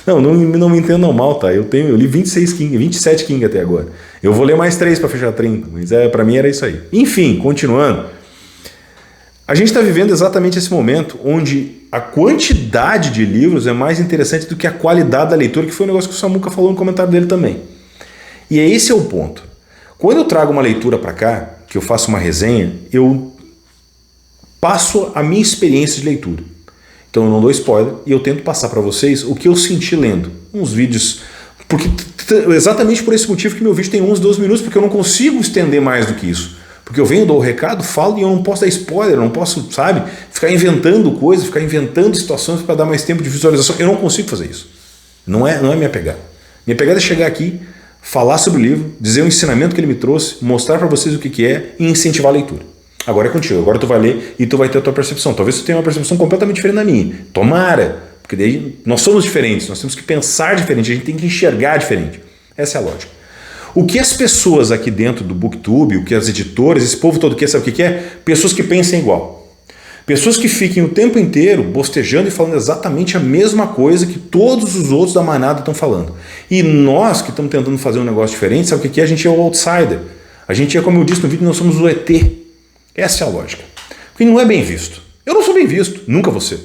Não me entendam mal, tá? Eu li 27 King até agora. Eu vou ler mais 3 para fechar 30, mas para mim era isso aí. Enfim, continuando. A gente está vivendo exatamente esse momento onde a quantidade de livros é mais interessante do que a qualidade da leitura, que foi um negócio que o Samuca falou no comentário dele também. E esse é o ponto. Quando eu trago uma leitura para cá, que eu faço uma resenha, eu passo a minha experiência de leitura. Então eu não dou spoiler e eu tento passar para vocês o que eu senti lendo. Uns vídeos... Exatamente por esse motivo que meu vídeo tem 11, 12 minutos, porque eu não consigo estender mais do que isso. Porque eu venho, dou o recado, falo e eu não posso dar spoiler, eu não posso, sabe, ficar inventando coisas, ficar inventando situações para dar mais tempo de visualização. Eu não consigo fazer isso. Não é minha pegada. Minha pegada é chegar aqui, falar sobre o livro, dizer o ensinamento que ele me trouxe, mostrar para vocês o que é e incentivar a leitura. Agora é contigo, agora tu vai ler e tu vai ter a tua percepção. Talvez tu tenha uma percepção completamente diferente da minha. Tomara, porque daí nós somos diferentes, nós temos que pensar diferente, a gente tem que enxergar diferente. Essa é a lógica. O que as pessoas aqui dentro do BookTube, o que as editoras, esse povo todo quer, sabe o que é? Pessoas que pensem igual. Pessoas que fiquem o tempo inteiro bostejando e falando exatamente a mesma coisa que todos os outros da manada estão falando. E nós que estamos tentando fazer um negócio diferente, sabe o que é? A gente é o outsider. A gente é, como eu disse no vídeo, nós somos o ET. Essa é a lógica. Porque não é bem visto. Eu não sou bem visto, nunca vou ser.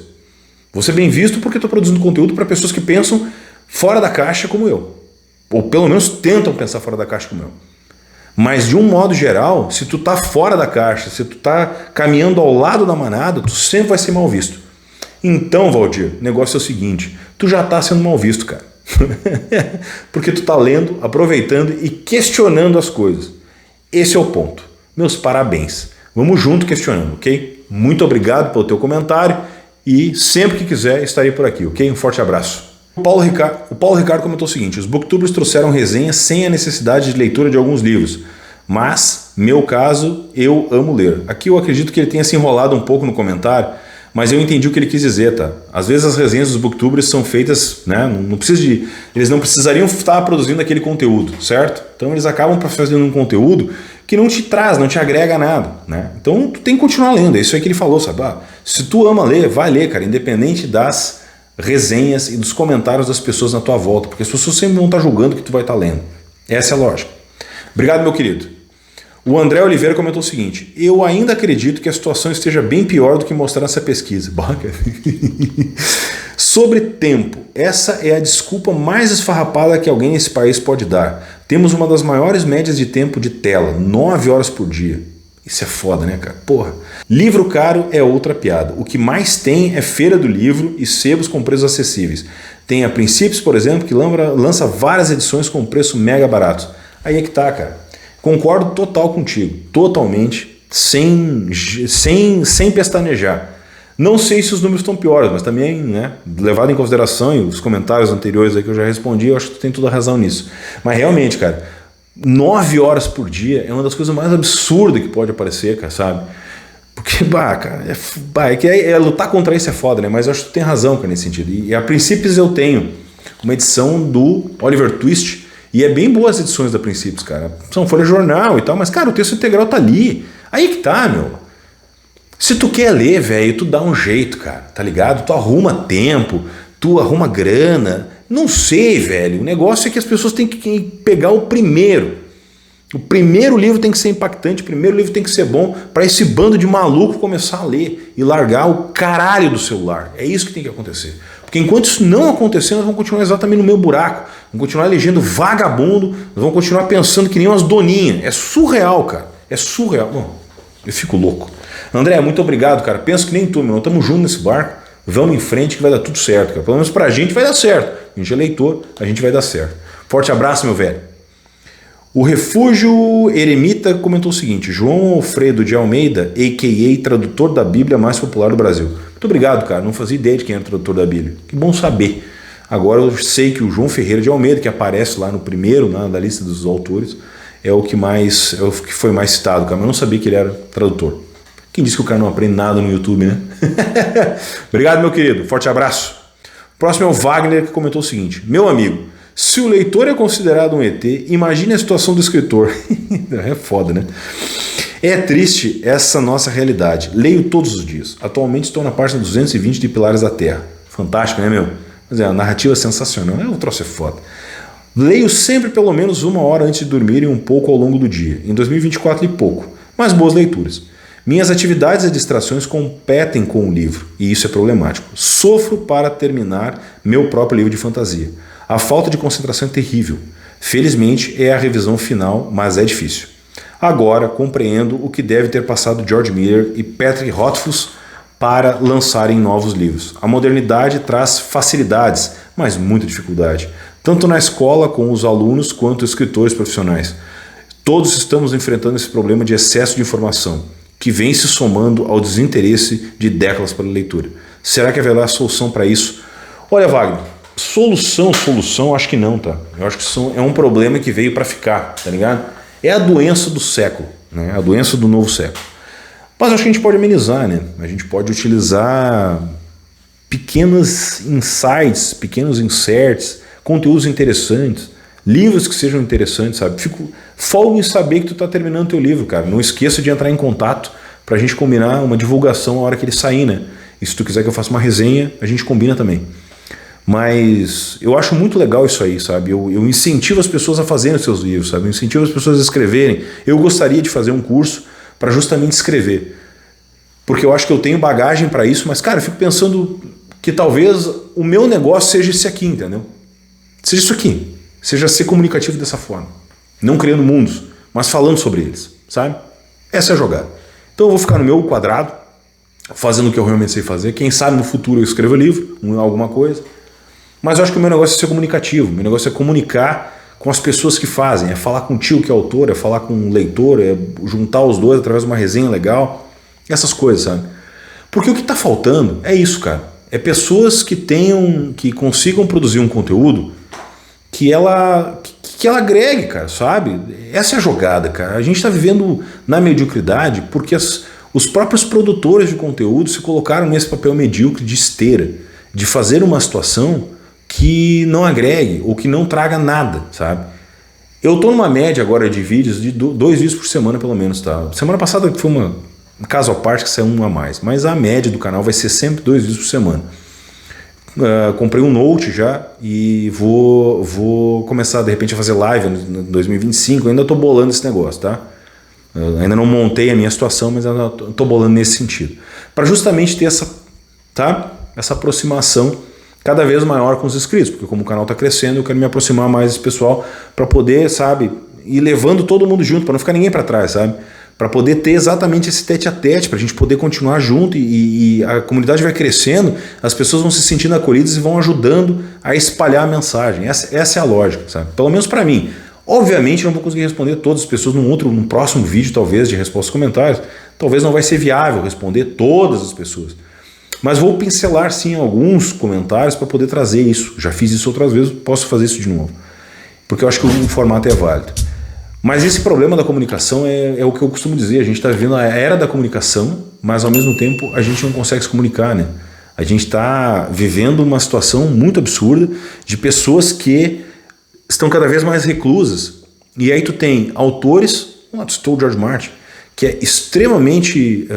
Vou ser bem visto porque estou produzindo conteúdo para pessoas que pensam fora da caixa como eu. Ou pelo menos tentam pensar fora da caixa como eu. Mas de um modo geral, se tu tá fora da caixa, se tu tá caminhando ao lado da manada, tu sempre vai ser mal visto. Então, Valdir, o negócio é o seguinte, tu já tá sendo mal visto, cara. Porque tu tá lendo, aproveitando e questionando as coisas. Esse é o ponto. Meus parabéns. Vamos junto questionando, ok? Muito obrigado pelo teu comentário e sempre que quiser estarei por aqui, ok? Um forte abraço. O Paulo Ricardo comentou o seguinte: os booktubers trouxeram resenhas sem a necessidade de leitura de alguns livros, mas, meu caso, eu amo ler. Aqui eu acredito que ele tenha se enrolado um pouco no comentário, mas eu entendi o que ele quis dizer, tá? Às vezes as resenhas dos booktubers são feitas, né? Eles não precisariam estar produzindo aquele conteúdo, certo? Então eles acabam fazendo um conteúdo que não te traz, não te agrega nada, né? Então tu tem que continuar lendo, é isso aí que ele falou, sabe? Se tu ama ler, vai ler, cara, independente das resenhas e dos comentários das pessoas na tua volta, porque as pessoas sempre vão estar julgando o que tu vai estar lendo. Essa é a lógica. Obrigado, meu querido. O André Oliveira comentou o seguinte: eu ainda acredito que a situação esteja bem pior do que mostrar essa pesquisa. Sobre tempo, essa é a desculpa mais esfarrapada que alguém nesse país pode dar. Temos uma das maiores médias de tempo de tela, 9 horas por dia. Isso é foda, né, cara? Porra. Livro caro é outra piada. O que mais tem é feira do livro e sebos com preços acessíveis. Tem a Princípios, por exemplo, que lança várias edições com preço mega barato. Aí é que tá, cara. Concordo total contigo. Totalmente. Sem pestanejar. Não sei se os números estão piores, mas também, né, levado em consideração e os comentários anteriores aí que eu já respondi, eu acho que tu tem toda a razão nisso. Mas realmente, cara, 9 horas por dia é uma das coisas mais absurdas que pode aparecer, cara, sabe? Porque, cara, lutar contra isso é foda, né? Mas eu acho que tu tem razão, cara, nesse sentido. E a Princípios eu tenho uma edição do Oliver Twist, e é bem boas as edições da Princípios, cara. São folha de jornal e tal, mas, cara, o texto integral tá ali. Aí que tá, meu. Se tu quer ler, velho, tu dá um jeito, cara, tá ligado? Tu arruma tempo, tu arruma grana. Não sei, velho. O negócio é que as pessoas têm que pegar o primeiro. O primeiro livro tem que ser impactante, o primeiro livro tem que ser bom para esse bando de maluco começar a ler e largar o caralho do celular. É isso que tem que acontecer. Porque enquanto isso não acontecer, nós vamos continuar exatamente no meu buraco. Vamos continuar elegendo vagabundo, nós vamos continuar pensando que nem umas doninhas. É surreal, cara. É surreal. Bom, eu fico louco. André, muito obrigado, cara. Penso que nem tu, meu. Nós estamos juntos nesse barco. Vamos em frente que vai dar tudo certo, cara. Pelo menos pra gente vai dar certo. A gente é leitor, a gente vai dar certo. Forte abraço, meu velho. O Refúgio Eremita comentou o seguinte: João Alfredo de Almeida, a.k.a. tradutor da Bíblia mais popular do Brasil. Muito obrigado, cara. Não fazia ideia de quem era o tradutor da Bíblia. Que bom saber. Agora eu sei que o João Ferreira de Almeida, que aparece lá no primeiro, na lista dos autores, é o que foi mais citado, cara. Mas eu não sabia que ele era tradutor. Quem disse que o cara não aprende nada no YouTube, né? Obrigado, meu querido. Forte abraço. O próximo é o Wagner, que comentou o seguinte: meu amigo, Se o leitor é considerado um ET, imagine a situação do escritor. É foda, né? É triste essa nossa realidade. Leio todos os dias. Atualmente estou na página 220 de Pilares da Terra. Fantástico, né, meu? Mas a narrativa é sensacional. O troço é foda. Leio sempre pelo menos 1 hora antes de dormir e um pouco ao longo do dia. Em 2024 li pouco, mas boas leituras. Minhas atividades e distrações competem com o livro, e isso é problemático. Sofro para terminar meu próprio livro de fantasia. A falta de concentração é terrível. Felizmente é a revisão final, mas é difícil. Agora compreendo o que deve ter passado George Miller e Patrick Rothfuss para lançarem novos livros. A modernidade traz facilidades, mas muita dificuldade, tanto na escola com os alunos quanto escritores profissionais. Todos estamos enfrentando esse problema de excesso de informação, que vem se somando ao desinteresse de décadas pela leitura. Será que haverá solução para isso? Olha, Wagner, solução, acho que não, tá? Eu acho que é um problema que veio para ficar, tá ligado? É a doença do século, né? A doença do novo século. Mas acho que a gente pode amenizar, né? A gente pode utilizar pequenos insights, pequenos inserts, conteúdos interessantes, livros que sejam interessantes, sabe? Folgo em saber que tu tá terminando teu livro, cara. Não esqueça de entrar em contato pra gente combinar uma divulgação a hora que ele sair, né? E se tu quiser que eu faça uma resenha, a gente combina também. Mas eu acho muito legal isso aí, sabe? Eu incentivo as pessoas a fazerem os seus livros, sabe? Eu incentivo as pessoas a escreverem. Eu gostaria de fazer um curso para justamente escrever. Porque eu acho que eu tenho bagagem para isso, mas, cara, eu fico pensando que talvez o meu negócio seja esse aqui, entendeu? Seja isso aqui. Seja ser comunicativo dessa forma. Não criando mundos, mas falando sobre eles, sabe? Essa é a jogada. Então eu vou ficar no meu quadrado, fazendo o que eu realmente sei fazer. Quem sabe no futuro eu escrevo livro, alguma coisa. Mas eu acho que o meu negócio é ser comunicativo. O meu negócio é comunicar com as pessoas que fazem. É falar com o tio que é autor, é falar com o leitor, é juntar os dois através de uma resenha legal. Essas coisas, sabe? Porque o que está faltando é isso, cara. É pessoas que consigam produzir um conteúdo que ela agregue, cara, sabe? Essa é a jogada, cara. A gente está vivendo na mediocridade porque os próprios produtores de conteúdo se colocaram nesse papel medíocre de esteira, de fazer uma situação que não agregue ou que não traga nada, sabe? Eu tô numa média agora de vídeos, de 2 vídeos por semana pelo menos, tá? Semana passada foi um caso à parte que saiu um a mais, mas a média do canal vai ser sempre 2 vídeos por semana. Comprei um Note já e vou começar de repente a fazer live em 2025. Eu ainda tô bolando esse negócio, tá? Eu ainda não montei a minha situação, mas eu tô bolando nesse sentido. Para justamente ter essa aproximação cada vez maior com os inscritos, porque como o canal está crescendo, eu quero me aproximar mais desse pessoal para poder, sabe, ir levando todo mundo junto, para não ficar ninguém para trás, sabe? Para poder ter exatamente esse tete-a-tete, para a gente poder continuar junto e a comunidade vai crescendo, as pessoas vão se sentindo acolhidas e vão ajudando a espalhar a mensagem. Essa é a lógica, sabe? Pelo menos para mim. Obviamente não vou conseguir responder todas as pessoas num próximo vídeo, talvez, de resposta aos comentários. Talvez não vai ser viável responder todas as pessoas. Mas vou pincelar sim alguns comentários para poder trazer isso. Já fiz isso outras vezes, posso fazer isso de novo. Porque eu acho que o formato é válido. Mas esse problema da comunicação é o que eu costumo dizer. A gente está vivendo a era da comunicação, mas ao mesmo tempo a gente não consegue se comunicar, né? A gente está vivendo uma situação muito absurda de pessoas que estão cada vez mais reclusas. E aí tu tem autores, tu citou o George Martin, que é extremamente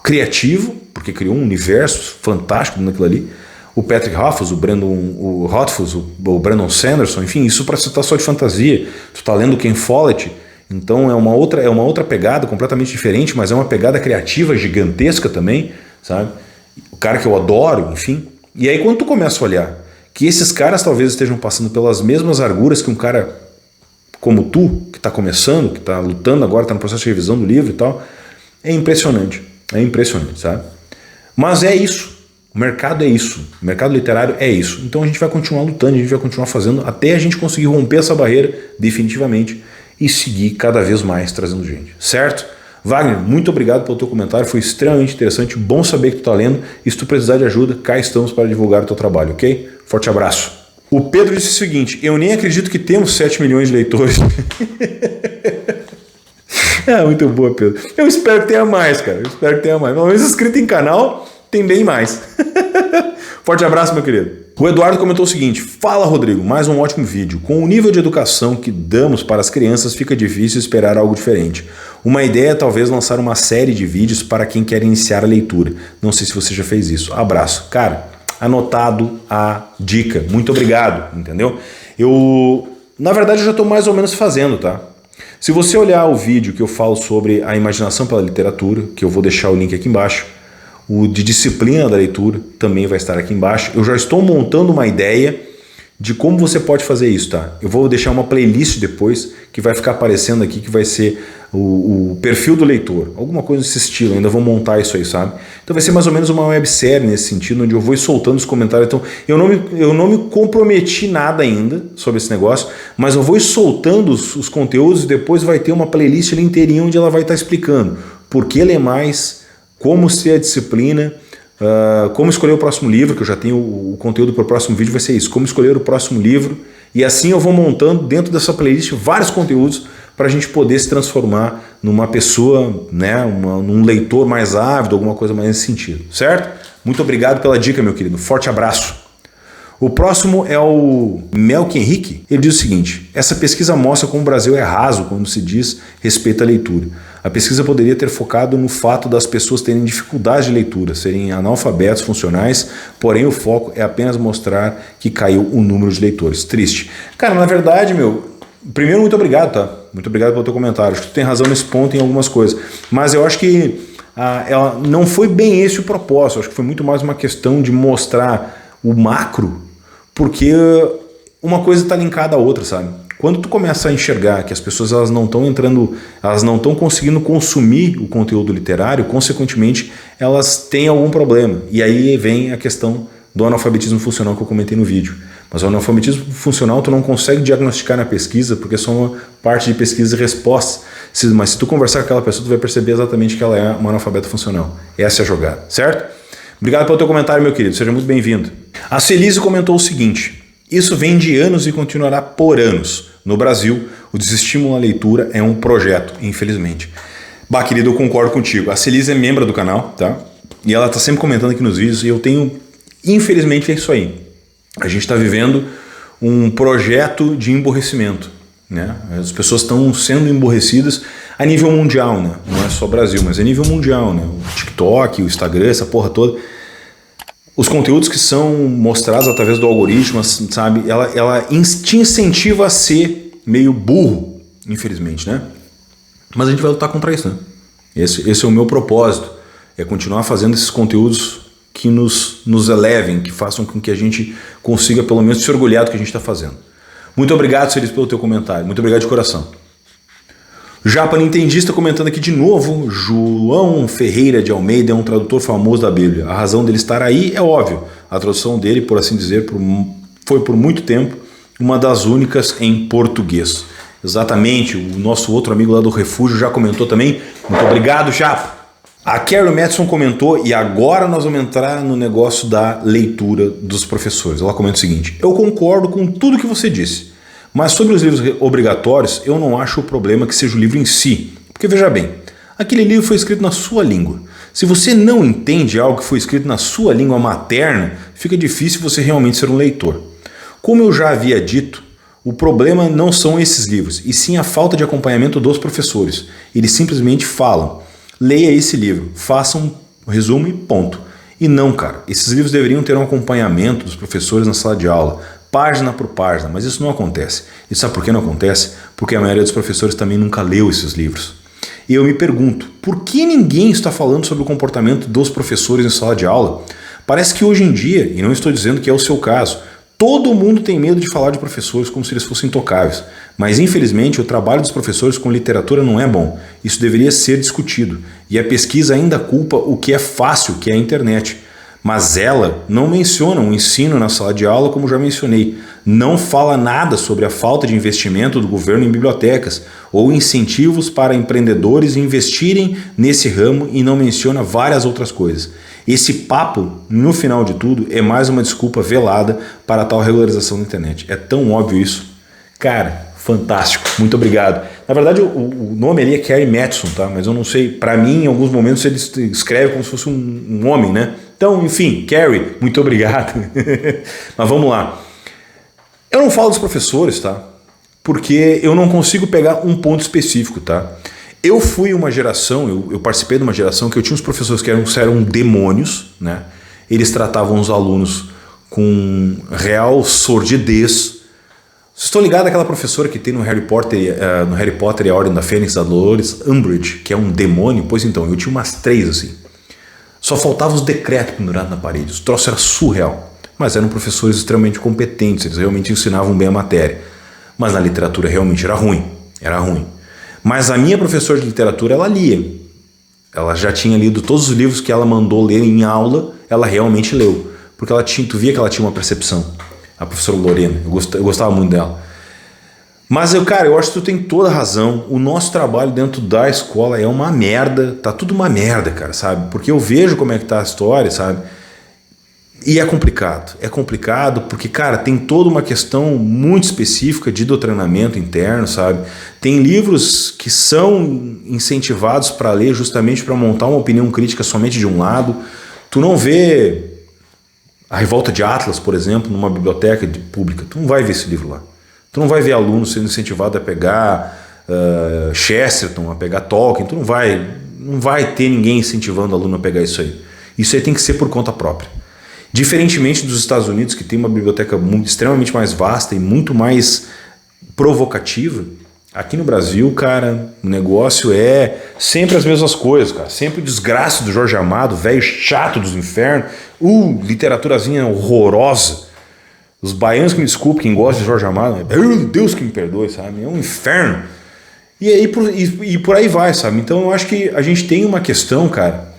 criativo, porque criou um universo fantástico naquilo ali. O Patrick Rothfuss, o Rothfuss, o Brandon Sanderson, enfim, isso para citar só de fantasia. Tu tá lendo Ken Follett, então é uma outra pegada completamente diferente, mas é uma pegada criativa gigantesca também, sabe? O cara que eu adoro, enfim. E aí quando tu começa a olhar que esses caras talvez estejam passando pelas mesmas arguras que um cara como tu, que está começando, que está lutando agora, está no processo de revisão do livro e tal, é impressionante, sabe? Mas é isso. O mercado é isso, o mercado literário é isso. Então a gente vai continuar lutando, a gente vai continuar fazendo até a gente conseguir romper essa barreira definitivamente e seguir cada vez mais trazendo gente, certo? Wagner, muito obrigado pelo teu comentário, foi extremamente interessante, bom saber que tu está lendo e se tu precisar de ajuda, cá estamos para divulgar o teu trabalho, ok? Forte abraço. O Pedro disse o seguinte, eu nem acredito que temos 7 milhões de leitores. Muito boa, Pedro. Eu espero que tenha mais, cara, Pelo menos inscrito em canal tem bem mais. Forte abraço, meu querido. O Eduardo comentou o seguinte: fala, Rodrigo, mais um ótimo vídeo. Com o nível de educação que damos para as crianças, fica difícil esperar algo diferente. Uma ideia é talvez lançar uma série de vídeos para quem quer iniciar a leitura. Não sei se você já fez isso. Abraço. Cara, anotado a dica. Muito obrigado, entendeu? Na verdade, eu já estou mais ou menos fazendo, tá? Se você olhar o vídeo que eu falo sobre a imaginação pela literatura, que eu vou deixar o link aqui embaixo, o de disciplina da leitura também vai estar aqui embaixo. Eu já estou montando uma ideia de como você pode fazer isso, tá? Eu vou deixar uma playlist depois que vai ficar aparecendo aqui, que vai ser o perfil do leitor, alguma coisa desse estilo. Ainda vou montar isso aí, sabe? Então vai ser mais ou menos uma websérie nesse sentido, onde eu vou soltando os comentários. Então eu não me comprometi nada ainda sobre esse negócio, mas eu vou soltando os conteúdos e depois vai ter uma playlist ali inteirinha onde ela vai estar explicando por que ler mais, como ser a disciplina, como escolher o próximo livro, que eu já tenho o conteúdo para o próximo vídeo, vai ser isso, como escolher o próximo livro, e assim eu vou montando dentro dessa playlist vários conteúdos para a gente poder se transformar numa pessoa, né, num leitor mais ávido, alguma coisa mais nesse sentido, certo? Muito obrigado pela dica, meu querido, forte abraço. O próximo é o Melk Henrique. Ele diz o seguinte: essa pesquisa mostra como o Brasil é raso quando se diz respeito à leitura. A pesquisa poderia ter focado no fato das pessoas terem dificuldade de leitura, serem analfabetos funcionais, porém o foco é apenas mostrar que caiu o número de leitores. Triste. Cara, na verdade, primeiro, muito obrigado, tá? Muito obrigado pelo teu comentário. Acho que tu tem razão nesse ponto em algumas coisas. Mas eu acho que ela não foi bem esse o propósito. Acho que foi muito mais uma questão de mostrar o macro, porque uma coisa está linkada à outra, sabe? Quando tu começa a enxergar que as pessoas elas não estão conseguindo consumir o conteúdo literário, consequentemente elas têm algum problema. E aí vem a questão do analfabetismo funcional que eu comentei no vídeo. Mas o analfabetismo funcional tu não consegue diagnosticar na pesquisa, porque é só uma parte de pesquisa e respostas. Mas se tu conversar com aquela pessoa, tu vai perceber exatamente que ela é uma analfabeta funcional. Essa é a jogada, certo? Obrigado pelo teu comentário, meu querido. Seja muito bem-vindo. A Celise comentou o seguinte: isso vem de anos e continuará por anos. No Brasil, o desestímulo à leitura é um projeto, infelizmente. Bah, querido, eu concordo contigo. A Celise é membro do canal, tá? E ela tá sempre comentando aqui nos vídeos, e eu tenho... Infelizmente é isso aí. A gente está vivendo um projeto de emborrecimento, né? As pessoas estão sendo emborrecidas a nível mundial, né? Não é só Brasil, mas é nível mundial, né? O TikTok, o Instagram, essa porra toda. Os conteúdos que são mostrados através do algoritmo, sabe? Ela te incentiva a ser meio burro, infelizmente, né? Mas a gente vai lutar contra isso, né? Esse é o meu propósito. É continuar fazendo esses conteúdos que nos elevem, que façam com que a gente consiga pelo menos se orgulhar do que a gente está fazendo. Muito obrigado, Celis, pelo teu comentário. Muito obrigado de coração. Japa Nintendista comentando aqui de novo: João Ferreira de Almeida é um tradutor famoso da Bíblia. A razão dele estar aí é óbvio. A tradução dele, por assim dizer, foi por muito tempo uma das únicas em português. Exatamente, o nosso outro amigo lá do Refúgio já comentou também. Muito obrigado, Japa. A Carol Madison comentou, e agora nós vamos entrar no negócio da leitura dos professores. Ela comenta o seguinte: eu concordo com tudo que você disse, mas sobre os livros obrigatórios, eu não acho o problema que seja o livro em si. Porque veja bem, aquele livro foi escrito na sua língua. Se você não entende algo que foi escrito na sua língua materna, fica difícil você realmente ser um leitor. Como eu já havia dito, o problema não são esses livros, e sim a falta de acompanhamento dos professores. Eles simplesmente falam: leia esse livro, faça um resumo e ponto. E não, cara, esses livros deveriam ter um acompanhamento dos professores na sala de aula, página por página, mas isso não acontece. E sabe por que não acontece? Porque a maioria dos professores também nunca leu esses livros. E eu me pergunto, por que ninguém está falando sobre o comportamento dos professores em sala de aula? Parece que hoje em dia, e não estou dizendo que é o seu caso, todo mundo tem medo de falar de professores como se eles fossem intocáveis. Mas infelizmente o trabalho dos professores com literatura não é bom. Isso deveria ser discutido. E a pesquisa ainda culpa o que é fácil, que é a internet. Mas ela não menciona o ensino na sala de aula, como já mencionei. Não fala nada sobre a falta de investimento do governo em bibliotecas ou incentivos para empreendedores investirem nesse ramo, e não menciona várias outras coisas. Esse papo, no final de tudo, é mais uma desculpa velada para tal regularização da internet. É tão óbvio isso. Cara, fantástico. Muito obrigado. Na verdade, o nome ali é Carol Madison, tá? Mas eu não sei. Para mim, em alguns momentos, ele escreve como se fosse um homem, né? Então, enfim, Carrie, muito obrigado. Mas vamos lá. Eu não falo dos professores, tá? Porque eu não consigo pegar um ponto específico, tá? Eu fui uma geração, eu participei de uma geração que eu tinha uns professores que eram demônios, né? Eles tratavam os alunos com real sordidez. Vocês estão ligados àquela professora que tem no Harry Potter e a Ordem da Fênix, a Dolores Umbridge, que é um demônio? Pois então, eu tinha umas 3 assim. Só faltavam os decretos pendurados na parede. O troço era surreal. Mas eram professores extremamente competentes, eles realmente ensinavam bem a matéria. Mas na literatura realmente era ruim. Era ruim. Mas a minha professora de literatura, ela lia. Ela já tinha lido todos os livros que ela mandou ler em aula, ela realmente leu. Porque tu via que ela tinha uma percepção. A professora Lorena, eu gostava muito dela. Mas eu acho que tu tem toda a razão. O nosso trabalho dentro da escola é uma merda. Tá tudo uma merda, cara, sabe? Porque eu vejo como é que tá a história, sabe? E é complicado. É complicado porque, cara, tem toda uma questão muito específica de doutrinamento interno, sabe? Tem livros que são incentivados para ler justamente para montar uma opinião crítica somente de um lado. Tu não vê A Revolta de Atlas, por exemplo, numa biblioteca pública. Tu não vai ver esse livro lá. Tu não vai ver alunos sendo incentivado a pegar Chesterton, a pegar Tolkien. Tu não vai ter ninguém incentivando o aluno a pegar isso aí. Isso aí tem que ser por conta própria. Diferentemente dos Estados Unidos, que tem uma biblioteca extremamente mais vasta e muito mais provocativa, aqui no Brasil, cara, o negócio é sempre as mesmas coisas, cara. Sempre o desgraça do Jorge Amado, velho chato dos infernos, literaturazinha horrorosa. Os baianos que me desculpem, quem gosta de Jorge Amado, Deus que me perdoe, sabe? É um inferno. E aí por aí vai, sabe? Então eu acho que a gente tem uma questão, cara,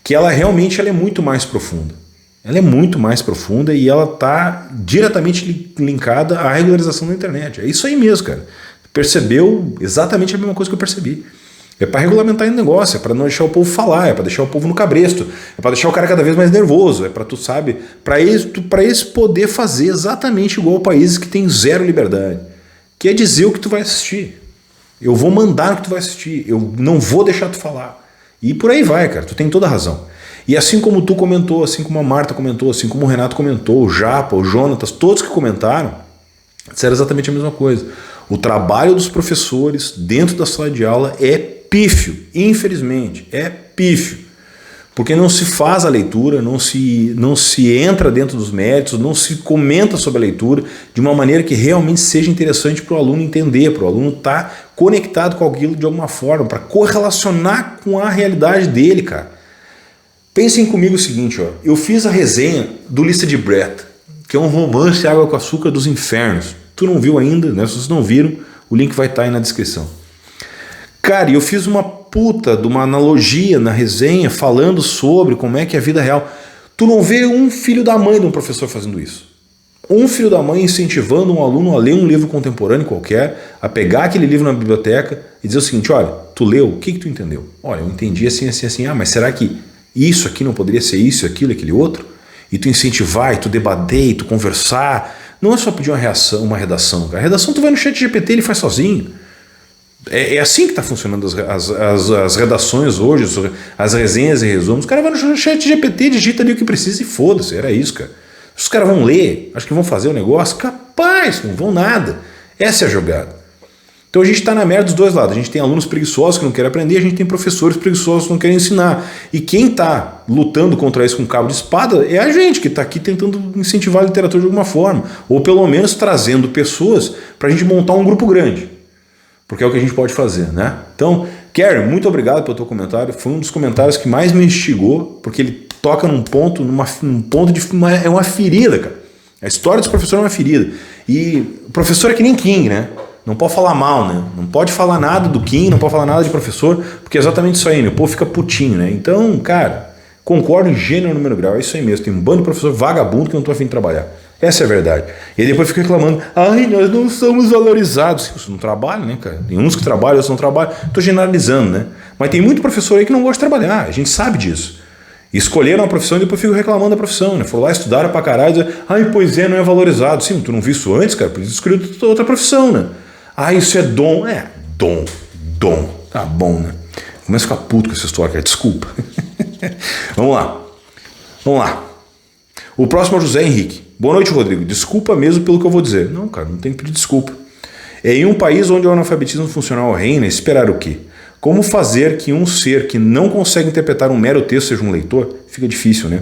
que ela realmente é muito mais profunda. Ela é muito mais profunda e ela está diretamente linkada à regularização da internet. É isso aí mesmo, cara. Percebeu exatamente a mesma coisa que eu percebi. É para regulamentar o negócio, é para não deixar o povo falar, é para deixar o povo no cabresto, é para deixar o cara cada vez mais nervoso, é para tu, sabe, para eles poder fazer exatamente igual a países que tem zero liberdade, que é dizer o que tu vai assistir. Eu vou mandar o que tu vai assistir, eu não vou deixar tu falar. E por aí vai, cara, tu tem toda a razão. E assim como tu comentou, assim como a Marta comentou, assim como o Renato comentou, o Japa, o Jonatas, todos que comentaram, disseram exatamente a mesma coisa. O trabalho dos professores dentro da sala de aula é pífio, infelizmente, é pífio. Porque não se faz a leitura, não se entra dentro dos méritos, não se comenta sobre a leitura de uma maneira que realmente seja interessante para o aluno entender, para o aluno estar conectado com aquilo de alguma forma, para correlacionar com a realidade dele, cara. Pensem comigo o seguinte, ó, eu fiz a resenha do Lista de Brett, que é um romance Água com Açúcar dos Infernos. Tu não viu ainda, né? Se vocês não viram, o link vai estar aí na descrição. Cara, eu fiz uma puta de uma analogia na resenha falando sobre como é que é a vida real. Tu não vê um filho da mãe de um professor fazendo isso. Um filho da mãe incentivando um aluno a ler um livro contemporâneo qualquer, a pegar aquele livro na biblioteca e dizer o seguinte, olha, tu leu, o que tu entendeu? Olha, eu entendi assim, assim, assim. Ah, mas será que isso aqui não poderia ser isso, aquilo, aquele outro? E tu incentivar, e tu debater, e tu conversar. Não é só pedir uma redação, cara. A redação tu vai no chat GPT, ele faz sozinho. É assim que está funcionando as redações hoje, as resenhas e resumos. Os caras vão no chat GPT, digita ali o que precisa e foda-se, era isso, cara. Os caras vão ler, acho que vão fazer o negócio, capaz, não vão nada. Essa é a jogada. Então a gente está na merda dos dois lados. A gente tem alunos preguiçosos que não querem aprender, a gente tem professores preguiçosos que não querem ensinar. E quem está lutando contra isso com cabo de espada é a gente, que está aqui tentando incentivar a literatura de alguma forma. Ou pelo menos trazendo pessoas para a gente montar um grupo grande. Porque é o que a gente pode fazer, né? Então, Kerry, muito obrigado pelo teu comentário. Foi um dos comentários que mais me instigou, porque ele toca num ponto de... É uma ferida, cara. A história dos professores é uma ferida. E o professor é que nem King, né? Não pode falar mal, né? Não pode falar nada do King, não pode falar nada de professor, porque é exatamente isso aí, né? O povo fica putinho, né? Então, cara, concordo em gênero, número, grau. É isso aí mesmo. Tem um bando de professor vagabundo que não tô a fim de trabalhar. Essa é a verdade. E aí depois fica reclamando, ai, nós não somos valorizados. Você não trabalha, né, cara? Tem uns que trabalham, outros não trabalham. Estou generalizando, né? Mas tem muito professor aí que não gosta de trabalhar. A gente sabe disso. E escolheram a profissão e depois ficam reclamando da profissão, né? Foram lá, estudaram pra caralho e dizer, ai, pois é, não é valorizado. Sim, tu não viu isso antes, cara? Por isso escolheu outra profissão, né? Ah, isso é dom. É, dom. Tá bom, né? Começa a ficar puto com essa história, cara. Desculpa. Vamos lá. Vamos lá. O próximo é o José Henrique. Boa noite, Rodrigo. Desculpa mesmo pelo que eu vou dizer. Não, cara, não tem que pedir desculpa. Em um país onde o analfabetismo funcional reina, esperar o quê? Como fazer que um ser que não consegue interpretar um mero texto seja um leitor? Fica difícil, né?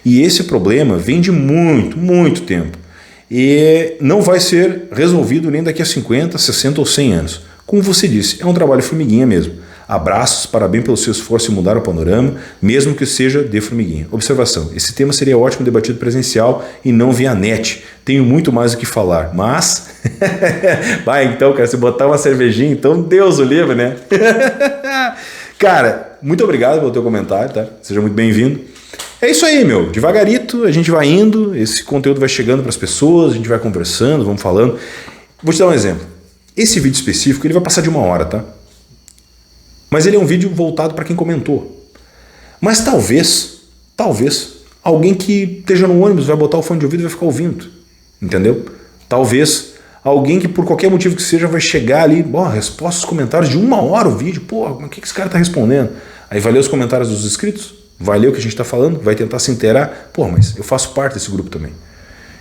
E esse problema vem de muito, muito tempo. E não vai ser resolvido nem daqui a 50, 60 ou 100 anos. Como você disse, é um trabalho formiguinha mesmo. Abraços, parabéns pelo seu esforço em mudar o panorama, mesmo que seja de formiguinha. Observação, esse tema seria ótimo debatido presencial e não via net. Tenho muito mais o que falar, mas... Vai então, cara, se botar uma cervejinha, então Deus o livre, né? Cara, muito obrigado pelo teu comentário, tá? Seja muito bem-vindo. É isso aí, meu. Devagarito, a gente vai indo, esse conteúdo vai chegando para as pessoas, a gente vai conversando, vamos falando. Vou te dar um exemplo. Esse vídeo específico, ele vai passar de 1 hora, tá? Mas ele é um vídeo voltado para quem comentou. Mas talvez, alguém que esteja no ônibus vai botar o fone de ouvido e vai ficar ouvindo. Entendeu? Talvez alguém que por qualquer motivo que seja vai chegar ali, resposta aos comentários de 1 hora o vídeo. Pô, o que esse cara tá respondendo? Aí vai ler os comentários dos inscritos, vai ler o que a gente está falando, vai tentar se inteirar. Pô, mas eu faço parte desse grupo também.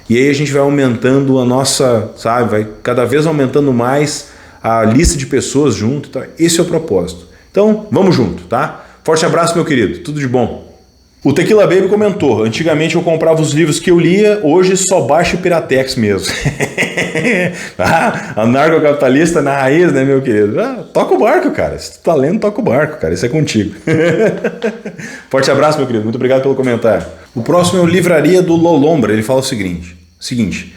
E aí a gente vai aumentando a nossa, sabe, vai cada vez aumentando mais a lista de pessoas junto. Tá? Esse é o propósito. Então, vamos junto, tá? Forte abraço, meu querido. Tudo de bom. O Tequila Baby comentou, antigamente eu comprava os livros que eu lia, hoje só baixo Piratex mesmo. Anarcocapitalista na raiz, né, meu querido? Toca o barco, cara. Se tu tá lendo, toca o barco, cara. Isso é contigo. Forte abraço, meu querido. Muito obrigado pelo comentário. O próximo é o Livraria do Lolombra. Ele fala o seguinte.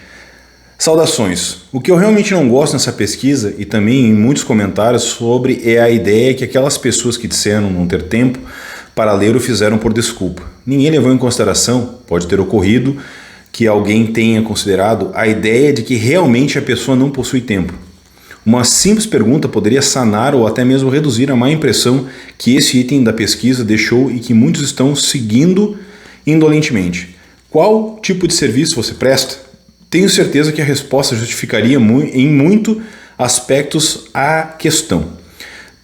Saudações. O que eu realmente não gosto nessa pesquisa e também em muitos comentários sobre é a ideia que aquelas pessoas que disseram não ter tempo para ler o fizeram por desculpa. Ninguém levou em consideração, pode ter ocorrido, que alguém tenha considerado a ideia de que realmente a pessoa não possui tempo. Uma simples pergunta poderia sanar ou até mesmo reduzir a má impressão que esse item da pesquisa deixou e que muitos estão seguindo indolentemente. Qual tipo de serviço você presta? Tenho certeza que a resposta justificaria em muito aspectos a questão.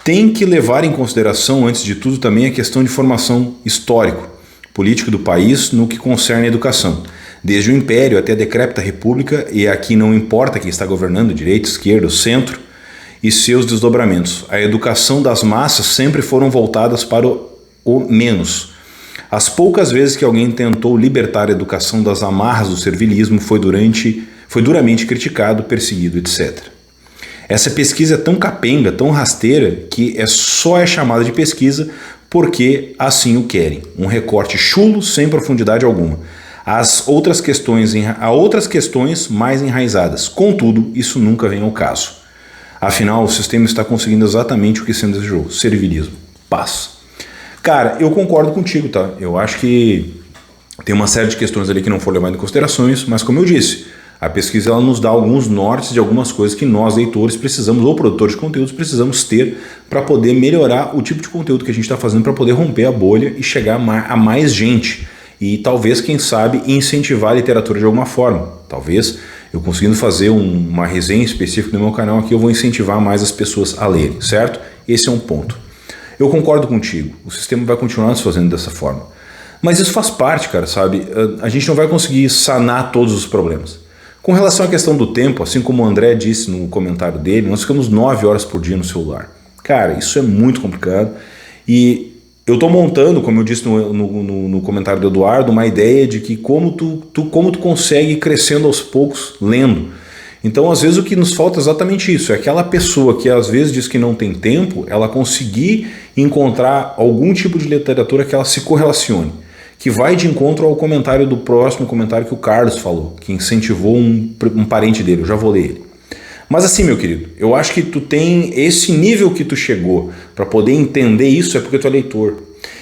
Tem que levar em consideração, antes de tudo, também a questão de formação histórico-política do país no que concerne a educação. Desde o Império até a decrépita República, e aqui não importa quem está governando, direita, esquerda, centro, e seus desdobramentos. A educação das massas sempre foram voltadas para o menos. As poucas vezes que alguém tentou libertar a educação das amarras do servilismo foi duramente criticado, perseguido, etc. Essa pesquisa é tão capenga, tão rasteira, que só é chamada de pesquisa porque assim o querem. Um recorte chulo, sem profundidade alguma. Há outras questões mais enraizadas. Contudo, isso nunca vem ao caso. Afinal, o sistema está conseguindo exatamente o que sempre desejou: servilismo, paz. Cara, eu concordo contigo, tá? Eu acho que tem uma série de questões ali que não foram levadas em considerações, mas como eu disse, a pesquisa ela nos dá alguns nortes de algumas coisas que nós, leitores, precisamos, ou produtores de conteúdos, precisamos ter para poder melhorar o tipo de conteúdo que a gente está fazendo, para poder romper a bolha e chegar a mais gente. E talvez, quem sabe, incentivar a literatura de alguma forma. Talvez eu conseguindo fazer uma resenha específica no meu canal aqui, eu vou incentivar mais as pessoas a lerem, certo? Esse é um ponto. Eu concordo contigo, o sistema vai continuar se fazendo dessa forma. Mas isso faz parte, cara, sabe? A gente não vai conseguir sanar todos os problemas. Com relação à questão do tempo, assim como o André disse no comentário dele, nós ficamos 9 horas por dia no celular. Cara, isso é muito complicado. E eu estou montando, como eu disse no comentário do Eduardo, uma ideia de que como tu consegue ir crescendo aos poucos lendo. Então, às vezes, o que nos falta é exatamente isso. É aquela pessoa que às vezes diz que não tem tempo, ela conseguir encontrar algum tipo de literatura que ela se correlacione, que vai de encontro ao comentário do próximo comentário que o Carlos falou, que incentivou um parente dele. Eu já vou ler ele. Mas assim, meu querido, eu acho que tu tem esse nível que tu chegou para poder entender isso é porque tu é leitor.